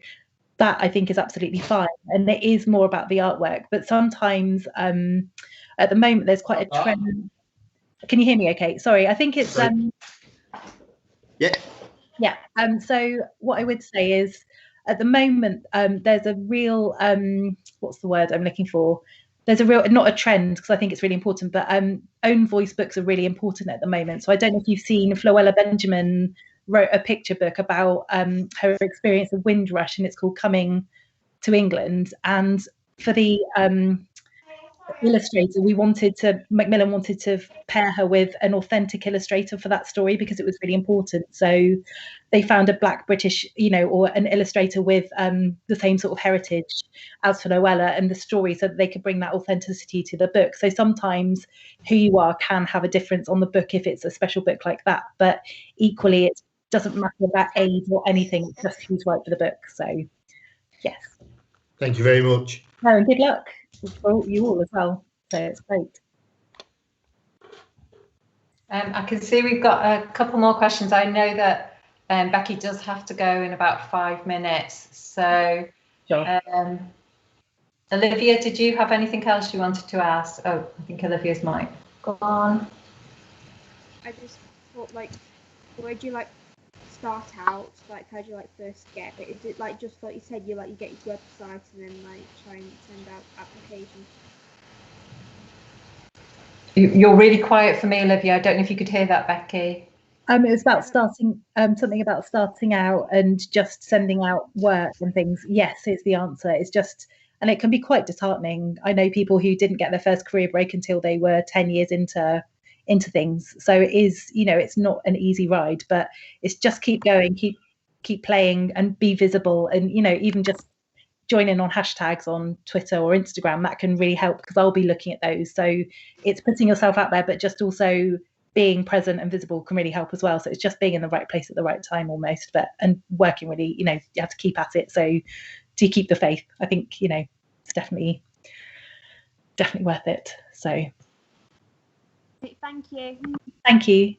B: that I think is absolutely fine, and it is more about the artwork. But sometimes at the moment there's quite a trend. Can you hear me okay? Sorry, I think it's yeah. So what I would say is at the moment there's a real what's the word I'm looking for? There's a real, not a trend, because I think it's really important, but own voice books are really important at the moment. So I don't know if you've seen Floella Benjamin wrote a picture book about her experience of Windrush, and it's called Coming to England. And for the illustrator, Macmillan wanted to pair her with an authentic illustrator for that story because it was really important. So they found a Black British, you know, or an illustrator with the same sort of heritage as Floella and the story, so that they could bring that authenticity to the book. So sometimes who you are can have a difference on the book if it's a special book like that, but equally it doesn't matter about age or anything, it's just who's right for the book. So yes.
K: Thank you very much.
B: No, and good luck for you all as well. So it's great.
A: I can see we've got a couple more questions. I know that Becky does have to go in about 5 minutes. So
B: sure.
A: Olivia, did you have anything else you wanted to ask? Oh, I think Olivia's mic gone.
D: I just thought, like, where'd you like start out? Like, how'd you like first get it? Is it like just like you said, you get your website and then like try and send out applications?
A: You're really quiet for me, Olivia. I don't know if you could hear that, Becky.
B: It was about starting, something about starting out and just sending out work and things. Yes, it's the answer. It's just, and it can be quite disheartening. I know people who didn't get their first career break until they were 10 years into things. So it is, you know, it's not an easy ride, but it's just keep going, keep playing and be visible. And, you know, even just join in on hashtags on Twitter or Instagram, that can really help, because I'll be looking at those. So it's putting yourself out there, but just also being present and visible can really help as well. So it's just being in the right place at the right time almost, and working really, you know, you have to keep at it. So to keep the faith, I think, you know, it's definitely worth it. So
D: Thank you.
B: Thank you.